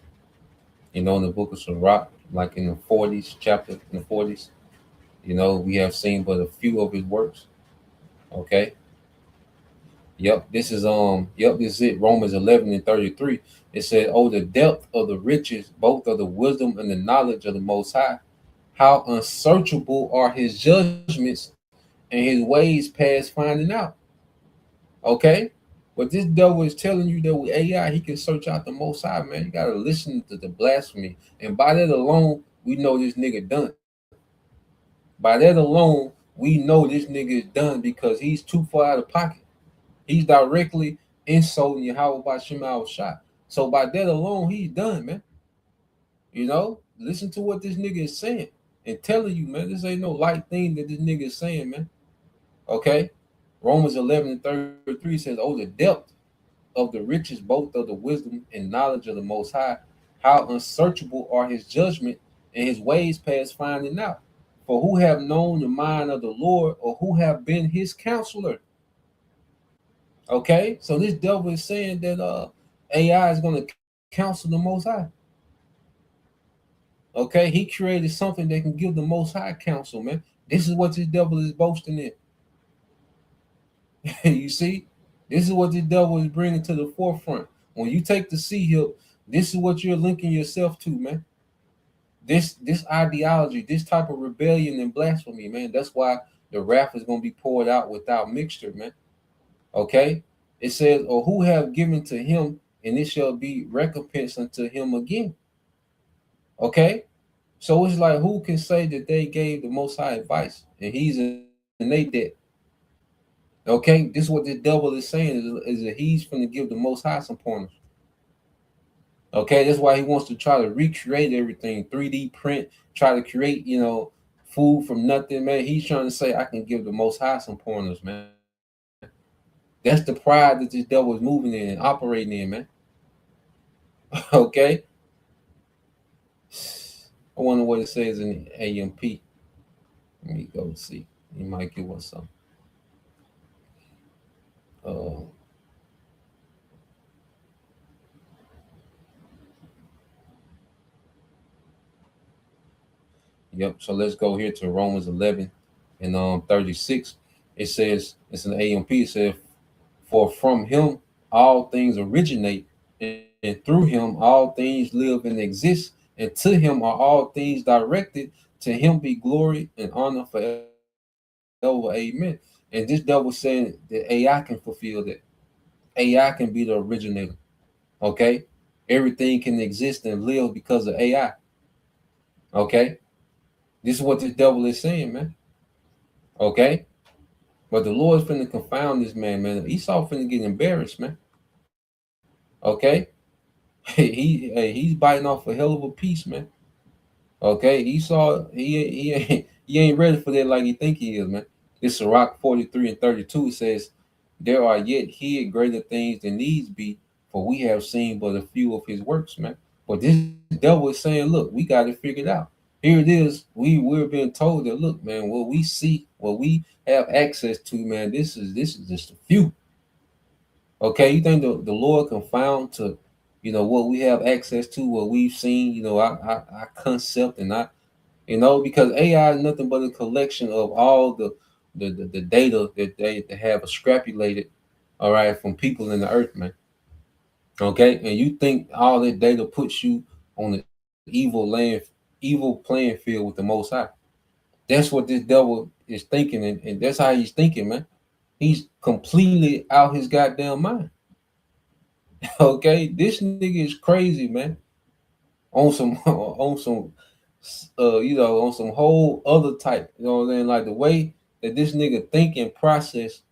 in the book of Sirach, like in the 40s, chapter in the 40s, we have seen but a few of his works. Okay. Yep, this is this is it. Romans 11 and 33. It said, "Oh, the depth of the riches, both of the wisdom and the knowledge of the Most High. How unsearchable are his judgments and his ways past finding out." Okay, but this devil is telling you that with AI, he can search out the Most High, man. You gotta listen to the blasphemy, and by that alone, we know this nigga done. By that alone, we know this nigga is done because he's too far out of pocket. He's directly insulting Yahweh by Shema Shah. So by that alone, he's done, man. Listen to what this nigga is saying and telling you, man. This ain't no light thing that this nigga is saying, man. Okay? Romans 11 and 33 says, "Oh, the depth of the riches, both of the wisdom and knowledge of the Most High. How unsearchable are his judgment and his ways past finding out. For who have known the mind of the Lord, or who have been his counselor?" Okay, so this devil is saying that AI is going to counsel the Most High. Okay, he created something that can give the Most High counsel, man. This is what this devil is boasting in. You see, this is what the devil is bringing to the forefront. When you take the sea hip, this is what you're linking yourself to, man. This ideology, this type of rebellion and blasphemy, man. That's why the wrath is going to be poured out without mixture, man. Okay, it says, "Or who have given to him, and it shall be recompense unto him again." Okay, so it's like, who can say that they gave the Most High advice and he's in they debt? Okay, this is what the devil is saying is that he's going to give the Most High some pointers. Okay, that's why he wants to try to recreate everything, 3D print, try to create, food from nothing, man. He's trying to say, I can give the Most High some pointers, man. That's the pride that this devil is moving in and operating in, man. Okay, I wonder what it says in the AMP. Let me go see. He might give us some. Yep. So let's go here to Romans 11 and 36. It says, it's an AMP. It says, "For from him all things originate, and through him all things live and exist, and to him are all things directed. To him be glory and honor forever. Amen." And this devil saying that AI can fulfill that. AI can be the originator. Okay? Everything can exist and live because of AI. Okay? This is what the devil is saying, man. Okay? But the Lord's finna confound this man. Esau finna get embarrassed, man. Okay? He's biting off a hell of a piece, man. Okay? Esau, he ain't ready for that like he think he is, man. This Sirach 43 and 32 says, "There are yet hid greater things than these be, for we have seen but a few of his works," man. But this devil is saying, look, we got it figured out. Here it is. We're being told that, look, man, what we see, what we have access to, man, this is just a few. Okay, you think the Lord confound to, what we have access to, what we've seen, our concept and because AI is nothing but a collection of all the data that they have extrapolated, all right, from people in the earth, man. Okay, and you think all that data puts you on the evil playing field with the Most High? That's what this devil is thinking, and that's how he's thinking, man. He's completely out his goddamn mind. Okay, this nigga is crazy, man. On some on some whole other type. You know what I'm saying? Like the way that this nigga think and process.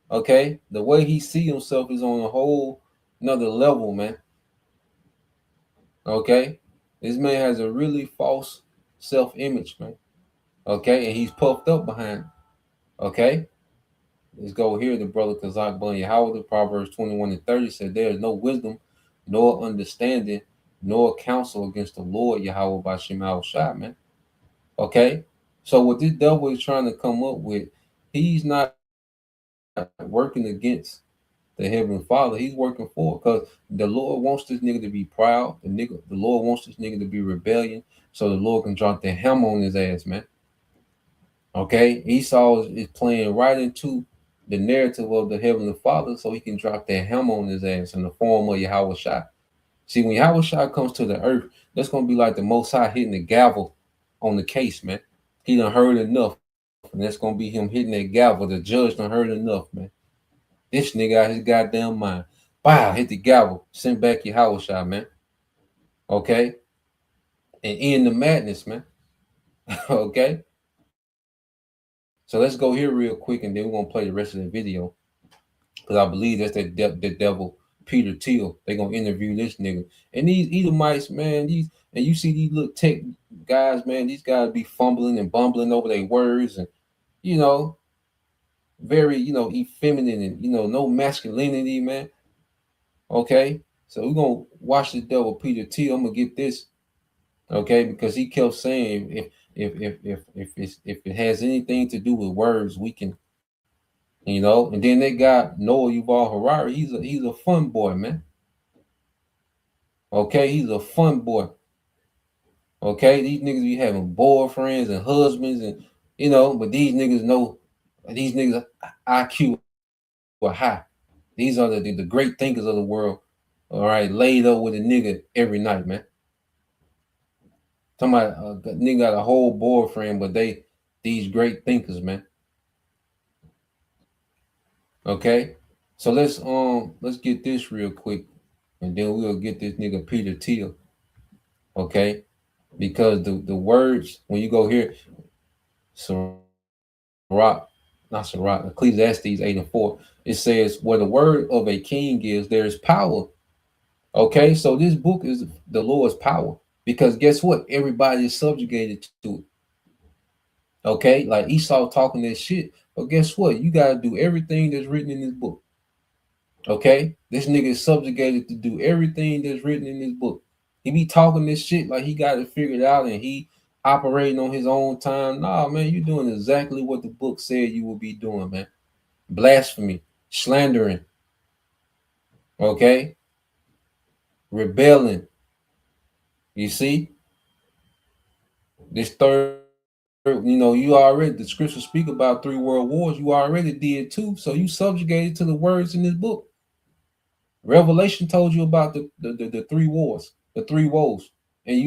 Okay, the way he see himself is on a whole another level, man. Okay, this man has a really false self-image, man. Okay, and he's puffed up behind it. Okay, let's go here. The brother Kazak Bunny Howard, the Proverbs 21 and 30 said, "There is no wisdom, nor understanding, nor counsel against the Lord Yahweh by Shema Shai," man. Okay, so what this devil is trying to come up with, he's not working against the Heavenly Father. He's working for, because the Lord wants this nigga to be proud. The Lord wants this nigga to be rebellion, so the Lord can drop the hammer on his ass, man. Okay, Esau is playing right into the narrative of the Heavenly Father, so he can drop that hammer on his ass in the form of Yahweh Shai. See, when Yahweh Shai comes to the earth, that's gonna be like the Most High hitting the gavel on the case, man. He done heard enough, and that's gonna be him hitting that gavel. The judge done heard enough, man. This nigga out his goddamn mind. Wow, hit the gavel, send back Yahweh Shai, man. Okay, and end the madness, man. Okay. So let's go here real quick, and then we're gonna play the rest of the video, because I believe that's the devil Peter Thiel. They're gonna interview this nigga. And these Edomites, man, and you see these little tech guys, man, these guys be fumbling and bumbling over their words, and very, effeminate, and no masculinity, man. Okay, so we're gonna watch the devil Peter Thiel. I'm gonna get this, okay, because he kept saying if it has anything to do with words, we can. And then they got Noah Yuval Harari. He's a fun boy, man. Okay, he's a fun boy. Okay, these niggas be having boyfriends and husbands, and but these niggas know these niggas IQ are high. These are the great thinkers of the world. All right, laid up with a nigga every night, man. Somebody nigga got a whole boyfriend, but these great thinkers, man. Okay, so let's get this real quick, and then we'll get this nigga Peter Thiel. Okay, because the words when you go here, Sirach, not Sirach, Ecclesiastes 8:4, it says, "Where the word of a king is, there is power." Okay, so this book is the Lord's power, because guess what? Everybody is subjugated to it. Okay, like Esau talking that shit, but guess what? You got to do everything that's written in this book. Okay, this nigga is subjugated to do everything that's written in this book. He be talking this shit like he got it figured out and he operating on his own time. Nah, man, you doing exactly what the book said you will be doing, man. Blasphemy, slandering, okay, rebelling. You see, this third, you already, the scriptures speak about 3 world wars. You already did too, so you subjugated to the words in this book. Revelation told you about the 3 wars, the 3 woes, and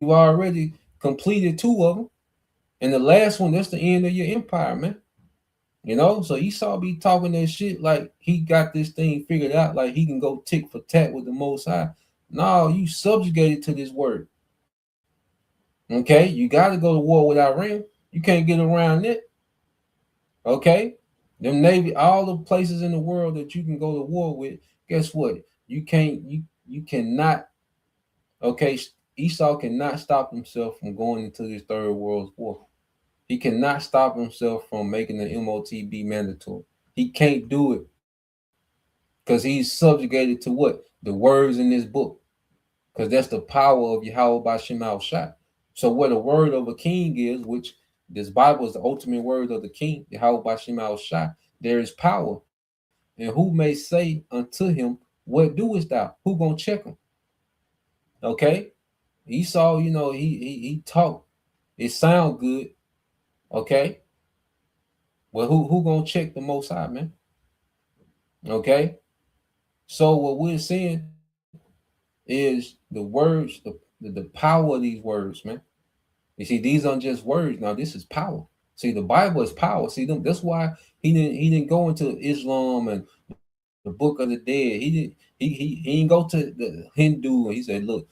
you already completed 2 of them. And the last one, that's the end of your empire, man. So Esau be talking that shit like he got this thing figured out, like he can go tick for tat with the Most High. No, you subjugated to this word. Okay, you got to go to war with Iran. You can't get around it. Okay, them Navy, all the places in the world that you can go to war with. Guess what? You can't. You cannot. Okay, Esau cannot stop himself from going into this 3rd World War. He cannot stop himself from making the MOTB mandatory. He can't do it because he's subjugated to what? The words in this book. Because that's the power of Yahweh Bashim al-Shah. So where the word of a king is, which this Bible is the ultimate word of the king, Yahweh Bashim al-Shah, there is power. And who may say unto him, what doest thou? Who gonna check him? Okay? Esau, he talked. It sound good. Okay? Well, who gonna check the Most High, man? Okay? So what we're seeing is the words, the power of these words, man. You see, these aren't just words. Now, this is power. See, the Bible is power. See, that's why he didn't go into Islam and the Book of the Dead. He didn't go to the Hindu and he said, look,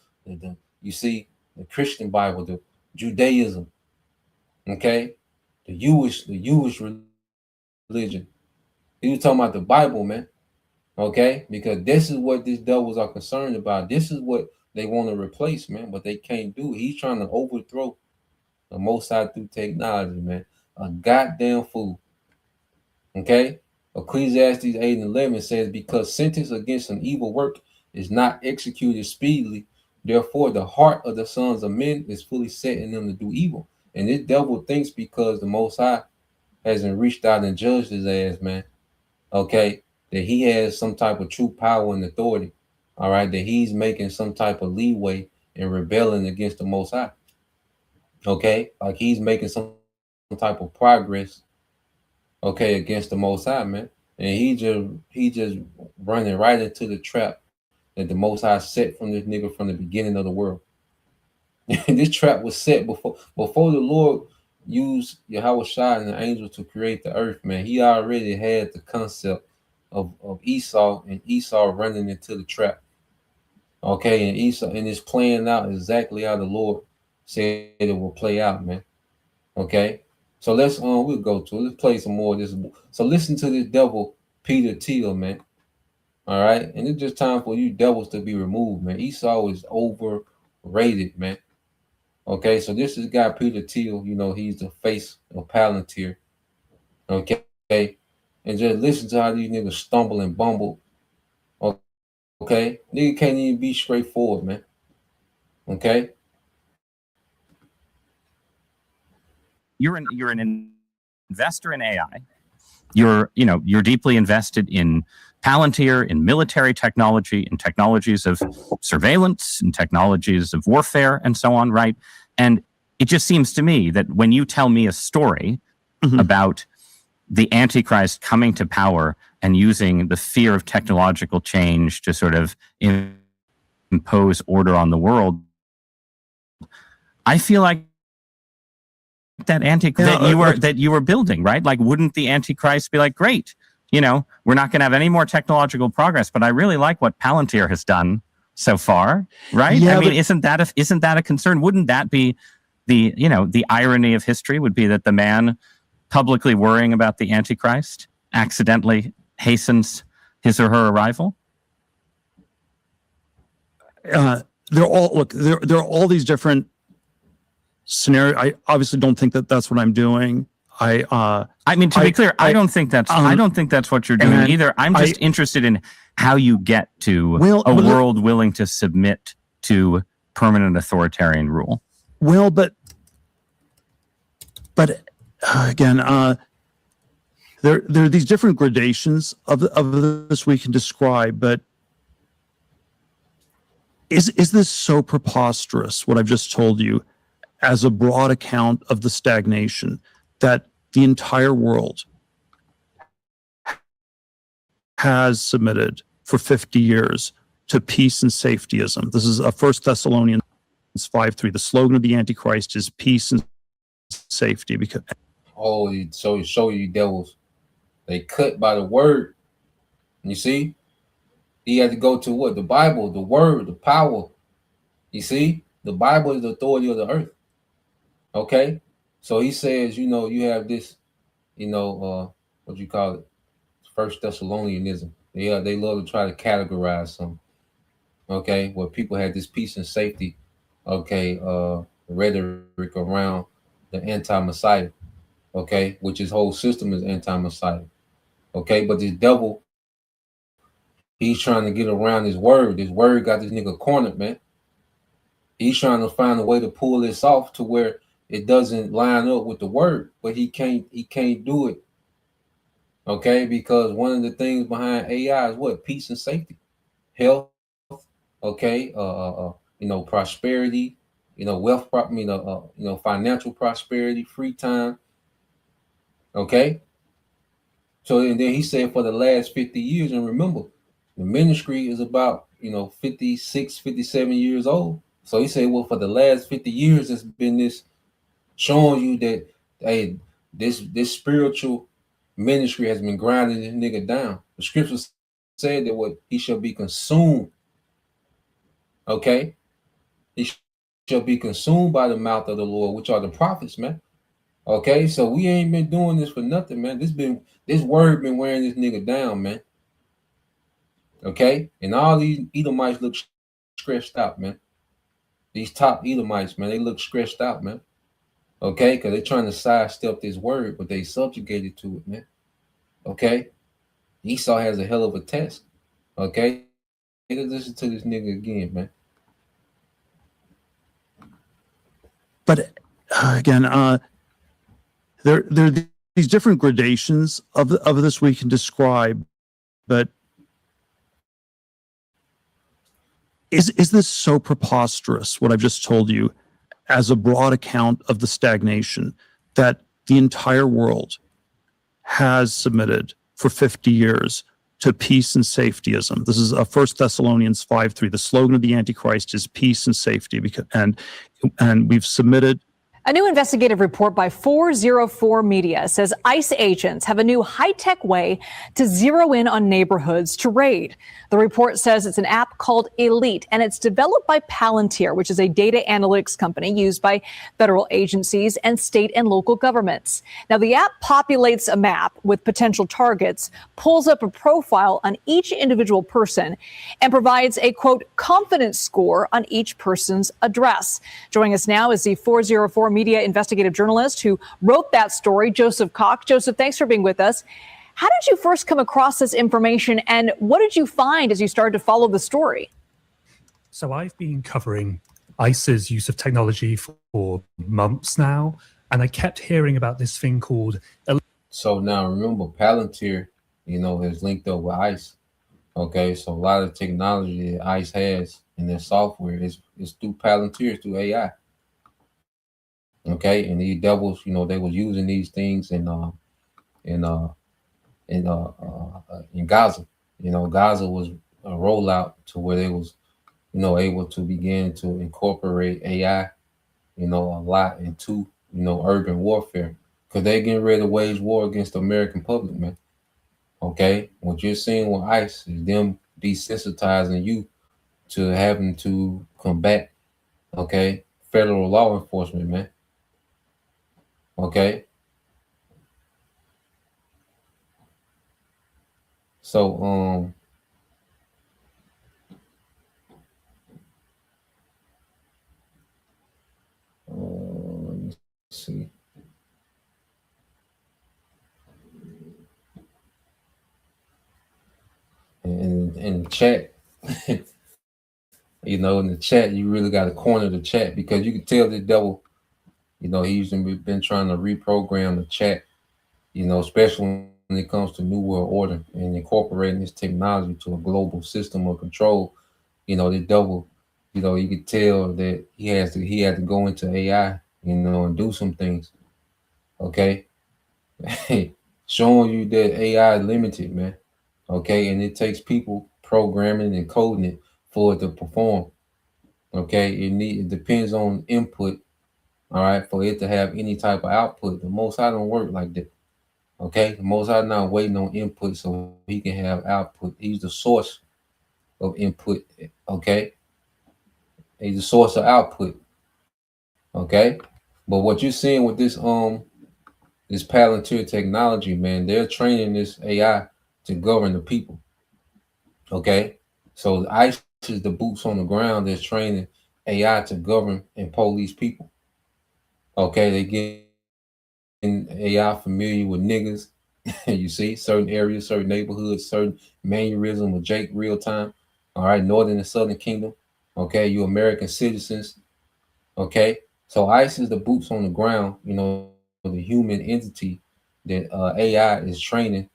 you see, the Christian Bible, the Judaism, okay, the Jewish religion. He was talking about the Bible, man. Okay, because this is what these devils are concerned about. This is what they want to replace, man, but they can't do it. He's trying to overthrow the Most High through technology, man. A goddamn fool. Okay, Ecclesiastes 8:11 says, because sentence against an evil work is not executed speedily, therefore the heart of the sons of men is fully set in them to do evil. And this devil thinks because the Most High hasn't reached out and judged his ass, man. Okay, that he has some type of true power and authority. All right, that he's making some type of leeway and rebelling against the Most High. Okay, like he's making some type of progress. Okay, against the Most High, man, and he just running right into the trap that the Most High set from this nigga from the beginning of the world. This trap was set before the Lord used Yahweh Shai and the angels to create the earth, man. He already had the concept of Esau and Esau running into the trap. Okay, and Esau, and it's playing out exactly how the Lord said it will play out, man. Okay, so let's let's play some more of this. So listen to this devil Peter Thiel, man. All right, and it's just time for you devils to be removed, man. Esau is overrated, man. Okay, so this is guy Peter Thiel. He's the face of Palantir. Okay, and just listen to how these niggas stumble and bumble. Okay, nigga can't even be straightforward, man. Okay, you're an investor in AI. You're deeply invested in Palantir, in military technology, in technologies of surveillance, in technologies of warfare, and so on, right? And it just seems to me that when you tell me a story about the Antichrist coming to power and using the fear of technological change to sort of impose order on the world, I feel like that that you were building, right? Like, wouldn't the Antichrist be like, great, you know, we're not going to have any more technological progress, but I really like what Palantir has done so far, right? Yeah, I mean, isn't that a concern? Wouldn't that be the irony of history would be that the man publicly worrying about the Antichrist accidentally hastens his or her arrival? There are all these different scenarios. I obviously don't think that that's what I'm doing. I mean, to be clear, I don't think that's what you're doing either. I'm just interested in how you get to a world willing to submit to permanent authoritarian rule. Well, but again, there are these different gradations of this we can describe. But is this so preposterous, what I've just told you, as a broad account of the stagnation that the entire world has submitted for 50 years to peace and safetyism? This is 1 Thessalonians 5:3. The slogan of the Antichrist is peace and safety. Because show you devils, they cut by the word. You see, he had to go to what? The Bible, the word, the power. You see, the Bible is the authority of the earth. Okay, so he says, you have this, what you call it, First Thessalonianism. They love to try to categorize something. Okay, where people had this peace and safety, rhetoric around the anti-Messiah, okay, which his whole system is anti-Messiah. Okay, but this devil, he's trying to get around his word. This word got this nigga cornered, man. He's trying to find a way to pull this off to where it doesn't line up with the word, but he can't do it. Okay, because one of the things behind AI is what? Peace and safety, health, okay, prosperity, wealth, financial prosperity, free time. Okay. So and then he said for the last 50 years, and remember, the ministry is about 56, 57 years old. So he said, well, for the last 50 years, it's been this showing you that, hey, this spiritual ministry has been grinding this nigga down. The scriptures said that he shall be consumed. Okay, he shall be consumed by the mouth of the Lord, which are the prophets, man. Okay, so we ain't been doing this for nothing, man. This word been wearing this nigga down, man. Okay, and all these Edomites look stressed out, man. These top Edomites, man, they look stressed out, man. Okay, because they're trying to sidestep this word, but they subjugated to it, man. Okay, Esau has a hell of a test. Okay, let's listen to this nigga again, man. But again, there are these different gradations of this we can describe. But is this so preposterous, what I've just told you, as a broad account of the stagnation that the entire world has submitted for 50 years to peace and safetyism? This is 1 Thessalonians 5:3. The slogan of the Antichrist is peace and safety, and we've submitted. A new investigative report by 404 Media says ICE agents have a new high-tech way to zero in on neighborhoods to raid. The report says it's an app called Elite, and it's developed by Palantir, which is a data analytics company used by federal agencies and state and local governments. Now, the app populates a map with potential targets, pulls up a profile on each individual person, and provides a, quote, confidence score on each person's address. Joining us now is the 404 Media investigative journalist who wrote that story, Joseph Koch. Joseph, thanks for being with us. How did you first come across this information, and what did you find as you started to follow the story? So I've been covering ICE's use of technology for months now, and I kept hearing about this thing called... So now remember, Palantir, is linked up with ICE. Okay, so a lot of technology that ICE has in their software is through Palantir, through AI. Okay, and these devils, you know, they were using these things in uh in Gaza. You know, Gaza was a rollout to where they was, you know, able to begin to incorporate AI, you know, a lot into, you know, urban warfare, because they're getting ready to wage war against the American public, man. Okay, what you're seeing with ICE is them desensitizing you to having to combat, okay, federal law enforcement, man. Okay, so let me see. In the chat, you know, in the chat, you really got to corner the chat, because you can tell the devil, you know, he's been trying to reprogram the chat, you know, especially when it comes to New World Order and incorporating this technology to a global system of control. You know, the devil, you know, you could tell that he had to go into AI, you know, and do some things. Okay. Showing you that AI is limited, man. Okay, and it takes people programming and coding it for it to perform. Okay, it depends on input. All right, for it to have any type of output. The Most High don't work like that. Okay, the Most High not waiting on input so he can have output. He's the source of input. Okay, he's the source of output. Okay, but what you're seeing with this Palantir technology, man, they're training this AI to govern the people. Okay, so ICE is the boots on the ground that's training AI to govern and police people. Okay, they getting AI familiar with niggas. You see, certain areas, certain neighborhoods, certain mannerism with Jake real time. All right, Northern and Southern Kingdom. Okay, you American citizens. Okay, so ICE is the boots on the ground. You know, the human entity that AI is training.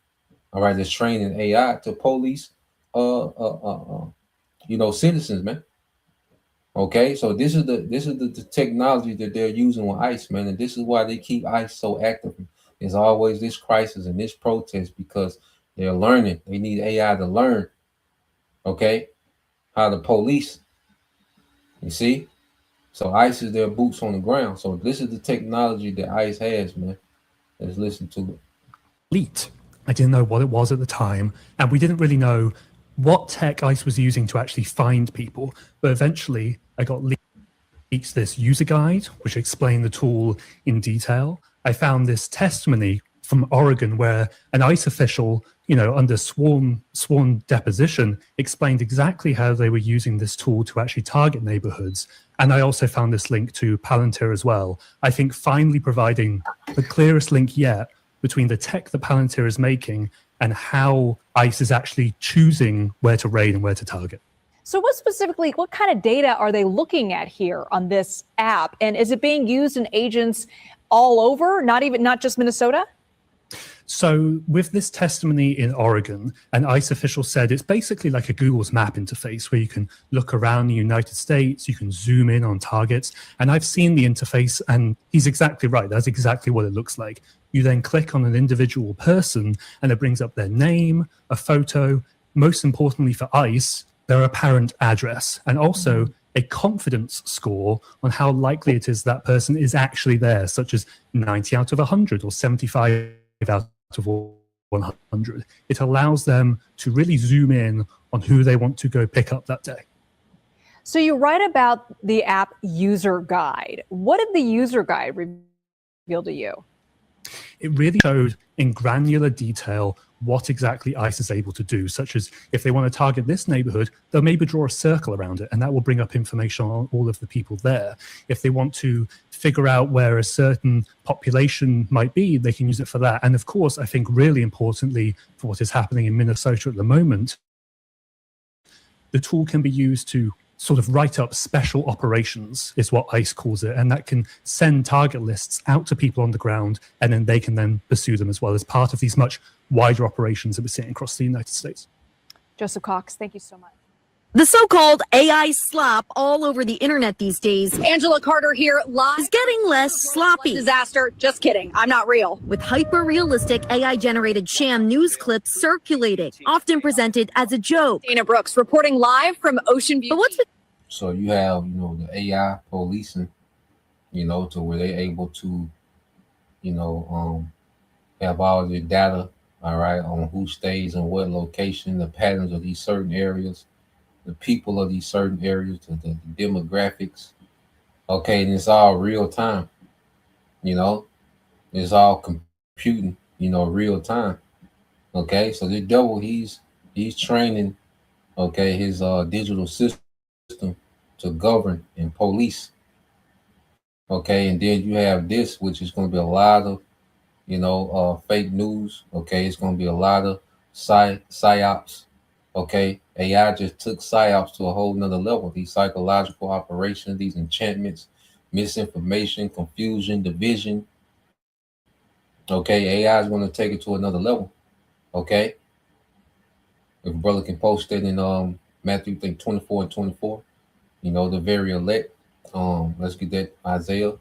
All right, that's training AI to police you know, citizens, man. Okay, so this is the technology that they're using with ICE, man, and this is why they keep ICE so active. There's always this crisis and this protest, because they're learning. They need AI to learn, okay, how to police. You see, so ICE is their boots on the ground. So this is the technology that ICE has, man. Let's listen to it. Elite. I didn't know what it was at the time, and we didn't really know what tech ICE was using to actually find people. But eventually, I got leaked this user guide, which explained the tool in detail. I found this testimony from Oregon where an ICE official, you know, under sworn deposition, explained exactly how they were using this tool to actually target neighborhoods. And I also found this link to Palantir as well. I think finally providing the clearest link yet between the tech that Palantir is making and how ICE is actually choosing where to raid and where to target. So what kind of data are they looking at here on this app? And is it being used in agents all over, not just Minnesota? So with this testimony in Oregon, an ICE official said it's basically like a Google's map interface where you can look around the United States, you can zoom in on targets. And I've seen the interface, and he's exactly right. That's exactly what it looks like. You then click on an individual person and it brings up their name, a photo, most importantly for ICE, their apparent address, and also a confidence score on how likely it is that person is actually there, such as 90 out of 100 or 75 out of 100. It allows them to really zoom in on who they want to go pick up that day. So you write about the app user guide. What did the user guide reveal to you? It really showed in granular detail what exactly ICE is able to do, such as if they want to target this neighborhood, they'll maybe draw a circle around it, and that will bring up information on all of the people there. If they want to figure out where a certain population might be, they can use it for that. And of course, I think really importantly for what is happening in Minnesota at the moment, the tool can be used to sort of write up special operations, is what ICE calls it, and that can send target lists out to people on the ground, and then they can then pursue them as well as part of these much wider operations that we're seeing across the United States. Joseph Cox, thank you so much. The so-called AI slop all over the internet these days. Angela Carter here live is getting less sloppy. Disaster. Just kidding. I'm not real. With hyper-realistic AI-generated sham news clips circulating, often presented as a joke. Dana Brooks reporting live from Ocean View. But what's So you have, the AI policing, to where they're able to, have all the data, all right, on who stays in what location, the patterns of these certain areas, the people of these certain areas, the demographics. Okay, and it's all real time. It's all computing, real time. Okay, so the devil, he's training, okay, his digital system to govern and police. Okay, and then you have this, which is going to be a lot of, fake news. Okay, it's going to be a lot of psyops. Okay, AI just took psyops to a whole nother level. These psychological operations, these enchantments, misinformation, confusion, division. Okay, AI is going to take it to another level. Okay, if a brother can post it in Matthew, I think 24 and 24. The very elect. Let's get that Isaiah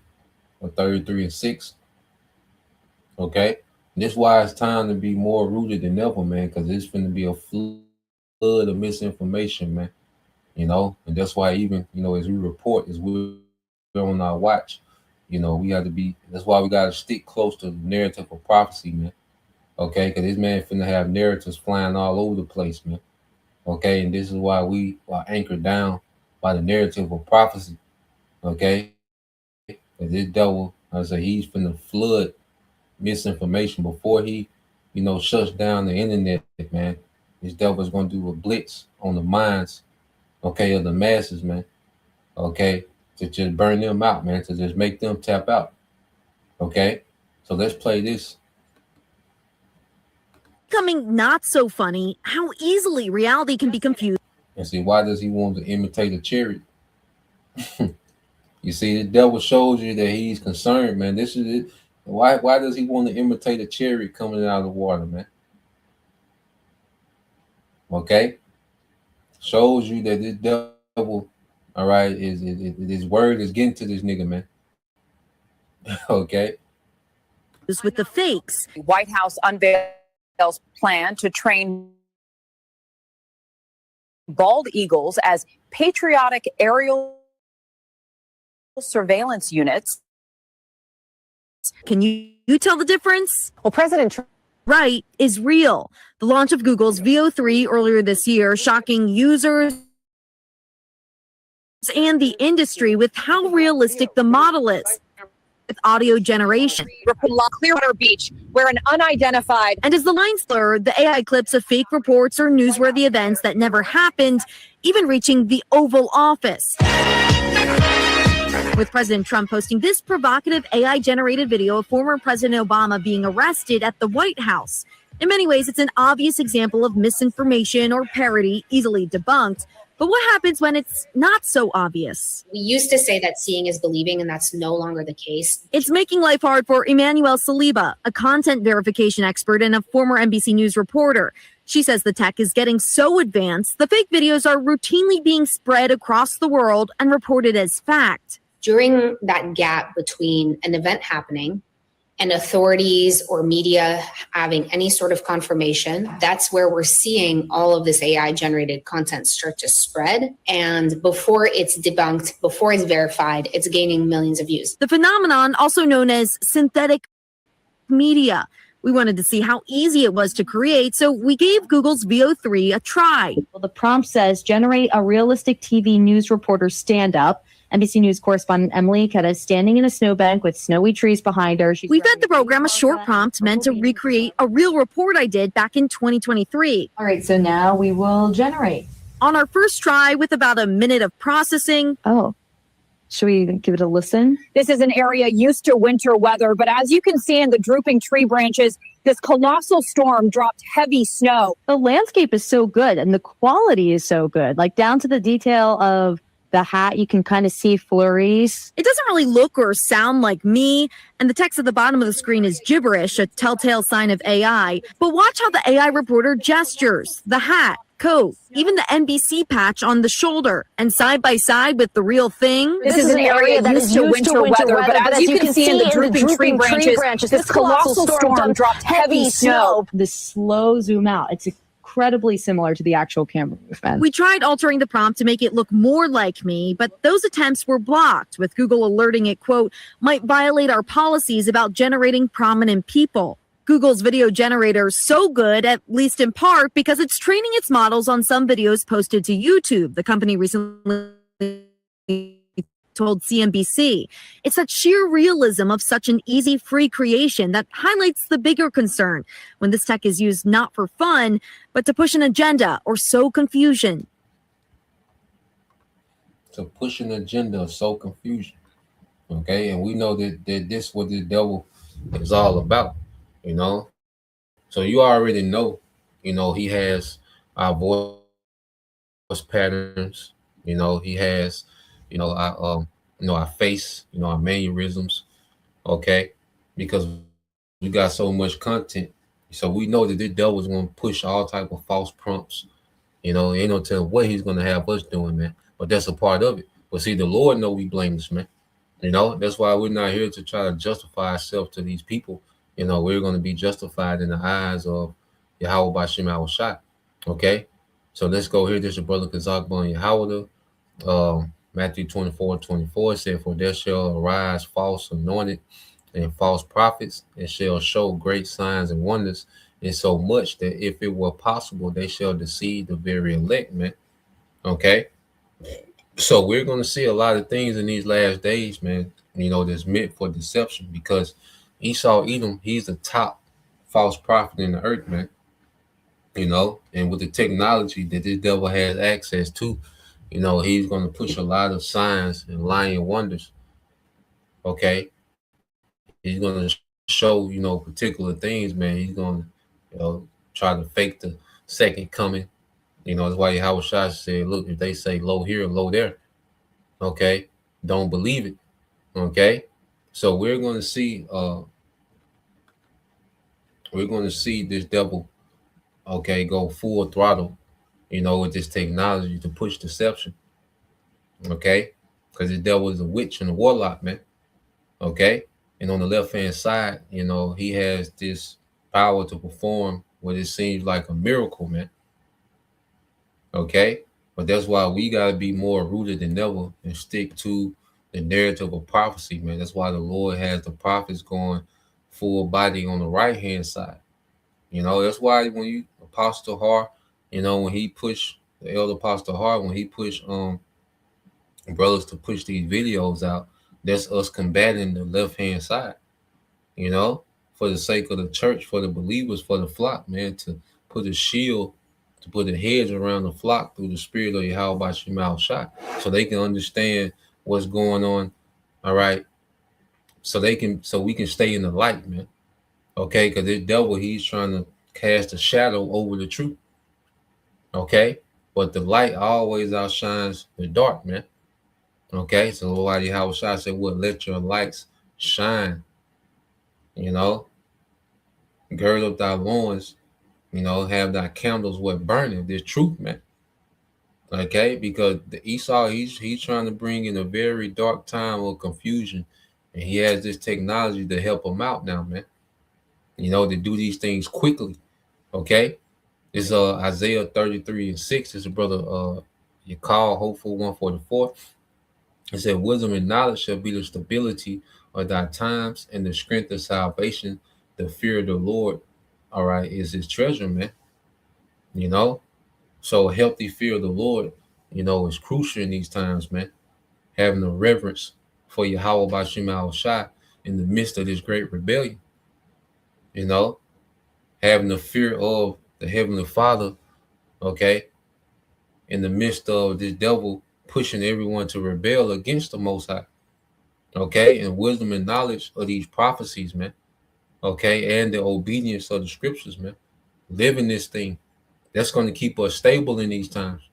33 and 6. Okay, this is why it's time to be more rooted than ever, man, because it's going to be a flood of misinformation, man. And that's why even as we report, as we're on our watch, we have to be. That's why we got to stick close to the narrative of prophecy, man. Okay, because this man finna have narratives flying all over the place, man. Okay, and this is why we are anchored down by the narrative of prophecy. Okay, and this devil, I say, he's finna flood misinformation before he, shuts down the internet, man. This devil is gonna do a blitz on the minds, okay, of the masses, man. Okay, to just burn them out, man, to just make them tap out. Okay, so let's play this. becoming not so funny how easily reality can be confused? And see, why does he want to imitate a chariot? You see, the devil shows you that he's concerned, man. This is it. Why does he want to imitate a chariot coming out of the water, man? Okay, shows you that this devil, all right, is his word is getting to this nigga, man. Okay. With the fakes. White House unveils plan to train bald eagles as patriotic aerial surveillance units. Can you tell the difference? Well, President Trump right is real. The launch of Google's VO3 earlier this year, shocking users and the industry with how realistic the model is. With audio generation. Report along Clearwater Beach, where an unidentified and as the lines blur, the AI clips of fake reports or newsworthy events that never happened, even reaching the Oval Office. With President Trump posting this provocative AI-generated video of former President Obama being arrested at the White House. In many ways, it's an obvious example of misinformation or parody, easily debunked. But what happens when it's not so obvious? We used to say that seeing is believing, and that's no longer the case. It's making life hard for Emmanuel Saliba, a content verification expert and a former NBC News reporter. She says the tech is getting so advanced, the fake videos are routinely being spread across the world and reported as fact. During that gap between an event happening and authorities or media having any sort of confirmation, that's where we're seeing all of this AI-generated content start to spread. And before it's debunked, before it's verified, it's gaining millions of views. The phenomenon, also known as synthetic media. We wanted to see how easy it was to create, so we gave Google's VO3 a try. Well, the prompt says, generate a realistic TV news reporter stand-up. NBC News correspondent Emily Ikeda is standing in a snowbank with snowy trees behind her. We fed the program a short prompt meant to recreate a real report I did back in 2023. All right, so now we will generate. On our first try, with about a minute of processing. Oh, should we give it a listen? This is an area used to winter weather, but as you can see in the drooping tree branches, this colossal storm dropped heavy snow. The landscape is so good and the quality is so good, like down to the detail of the hat, you can kind of see flurries. It doesn't really look or sound like me, and the text at the bottom of the screen is gibberish, a telltale sign of AI. But watch how the AI reporter gestures. The hat, coat, even the NBC patch on the shoulder. And side by side with the real thing, This is an area that is used to winter weather, but as you can see in the drooping tree branches, this colossal storm dropped heavy snow. The slow zoom out. It's incredibly similar to the actual camera movement. We tried altering the prompt to make it look more like me, but those attempts were blocked, with Google alerting it, quote, might violate our policies about generating prominent people. Google's video generator is so good, at least in part, because it's training its models on some videos posted to YouTube. The company recently told CNBC. It's that sheer realism of such an easy, free creation that highlights the bigger concern when this tech is used not for fun, but to push an agenda or sow confusion. To push an agenda or sow confusion. Okay, and we know that this is what the devil is all about, you know. So you already know, you know, he has our voice patterns, you know, he has, our face, our mannerisms, okay, because we got so much content. So we know that the devil is going to push all type of false prompts. Ain't no telling what he's going to have us doing, man. But that's a part of it. But see, the Lord know we blameless, man. That's why we're not here to try to justify ourselves to these people. We're going to be justified in the eyes of Yahweh Bashim Awashai. Okay, so let's go here. This is your brother Kazakban Yahweh. Matthew 24:24 said, for there shall arise false anointed and false prophets, and shall show great signs and wonders, and so much that if it were possible, they shall deceive the very elect, man. Okay, so we're going to see a lot of things in these last days, man, that's meant for deception, because Esau Edom, he's the top false prophet in the earth, man. And with the technology that this devil has access to, he's going to push a lot of signs and lying wonders. Okay, he's going to show, particular things, man. He's going to, try to fake the second coming. That's why Yahweh Shai said, look, if they say low here, low there, okay, don't believe it. Okay, so we're going to see this devil, okay, go full throttle, with this technology to push deception. Okay, because the devil is a witch and a warlock, man. Okay, and on the left hand side, he has this power to perform what it seems like a miracle, man. Okay, but that's why we got to be more rooted than ever and stick to the narrative of prophecy, man. That's why the Lord has the prophets going full body on the right hand side. That's why when you Apostle Har, when he pushed the elder Apostle Har, when he pushed brothers to push these videos out, that's us combating the left hand side, for the sake of the church, for the believers, for the flock, man, to put a shield, to put a hedge around the flock through the spirit of Yahweh Bashim Al-Shai, so they can understand what's going on. All right. So we can stay in the light, man. Okay, because this devil, he's trying to cast a shadow over the truth. Okay, but the light always outshines the dark, man. Okay, so why Yahweh Shai said, "What? Let your lights shine." Gird up thy loins. Have thy candles what burning. This truth, man. Okay, because the Esau, he's trying to bring in a very dark time of confusion, and he has this technology to help him out now, man. To do these things quickly. Okay, it's Isaiah 33:6. It's a brother you call Hopeful 144. It said, wisdom and knowledge shall be the stability of thy times, and the strength of salvation. The fear of the Lord, all right, is his treasure, man. So a healthy fear of the Lord, is crucial in these times, man. Having a reverence for Yahweh Bashim Al-Shai in the midst of this great rebellion. Having the fear of the Heavenly Father, okay, in the midst of this devil pushing everyone to rebel against the Most High, okay, and wisdom and knowledge of these prophecies, man, okay, and the obedience of the scriptures, man, living this thing, that's going to keep us stable in these times.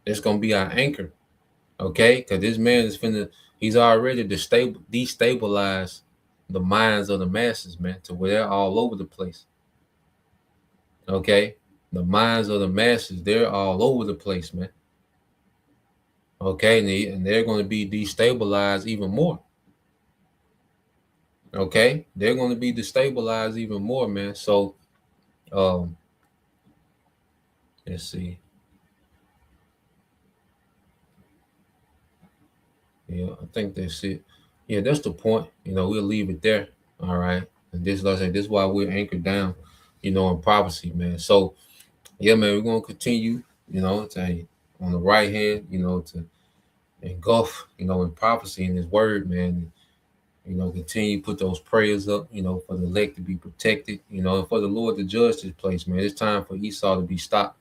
That's going to be our anchor, okay, because this man is he's already destabilized the minds of the masses, man, to where they're all over the place. Okay, the minds of the masses, they're all over the place, man. Okay, and they're going to be destabilized even more. Okay, they're going to be destabilized even more, man. So, let's see. Yeah, I think that's it. Yeah, that's the point. We'll leave it there. All right. And this, like I said, this is why we're anchored down, in prophecy, man. So, yeah, man, we're gonna continue, to on the right hand, to engulf, in prophecy in His Word, man. Continue to put those prayers up, for the elect to be protected, and for the Lord to judge this place, man. It's time for Esau to be stopped.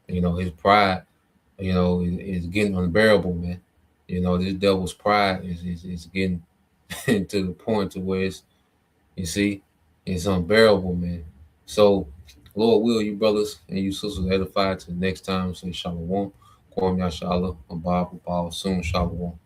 His pride, is getting unbearable, man. This devil's pride is getting to the point to where it's unbearable, man. So, Lord will you brothers and you sisters edify to the next time. Say shalom. Kwam Yashala, Abba, soon shalom.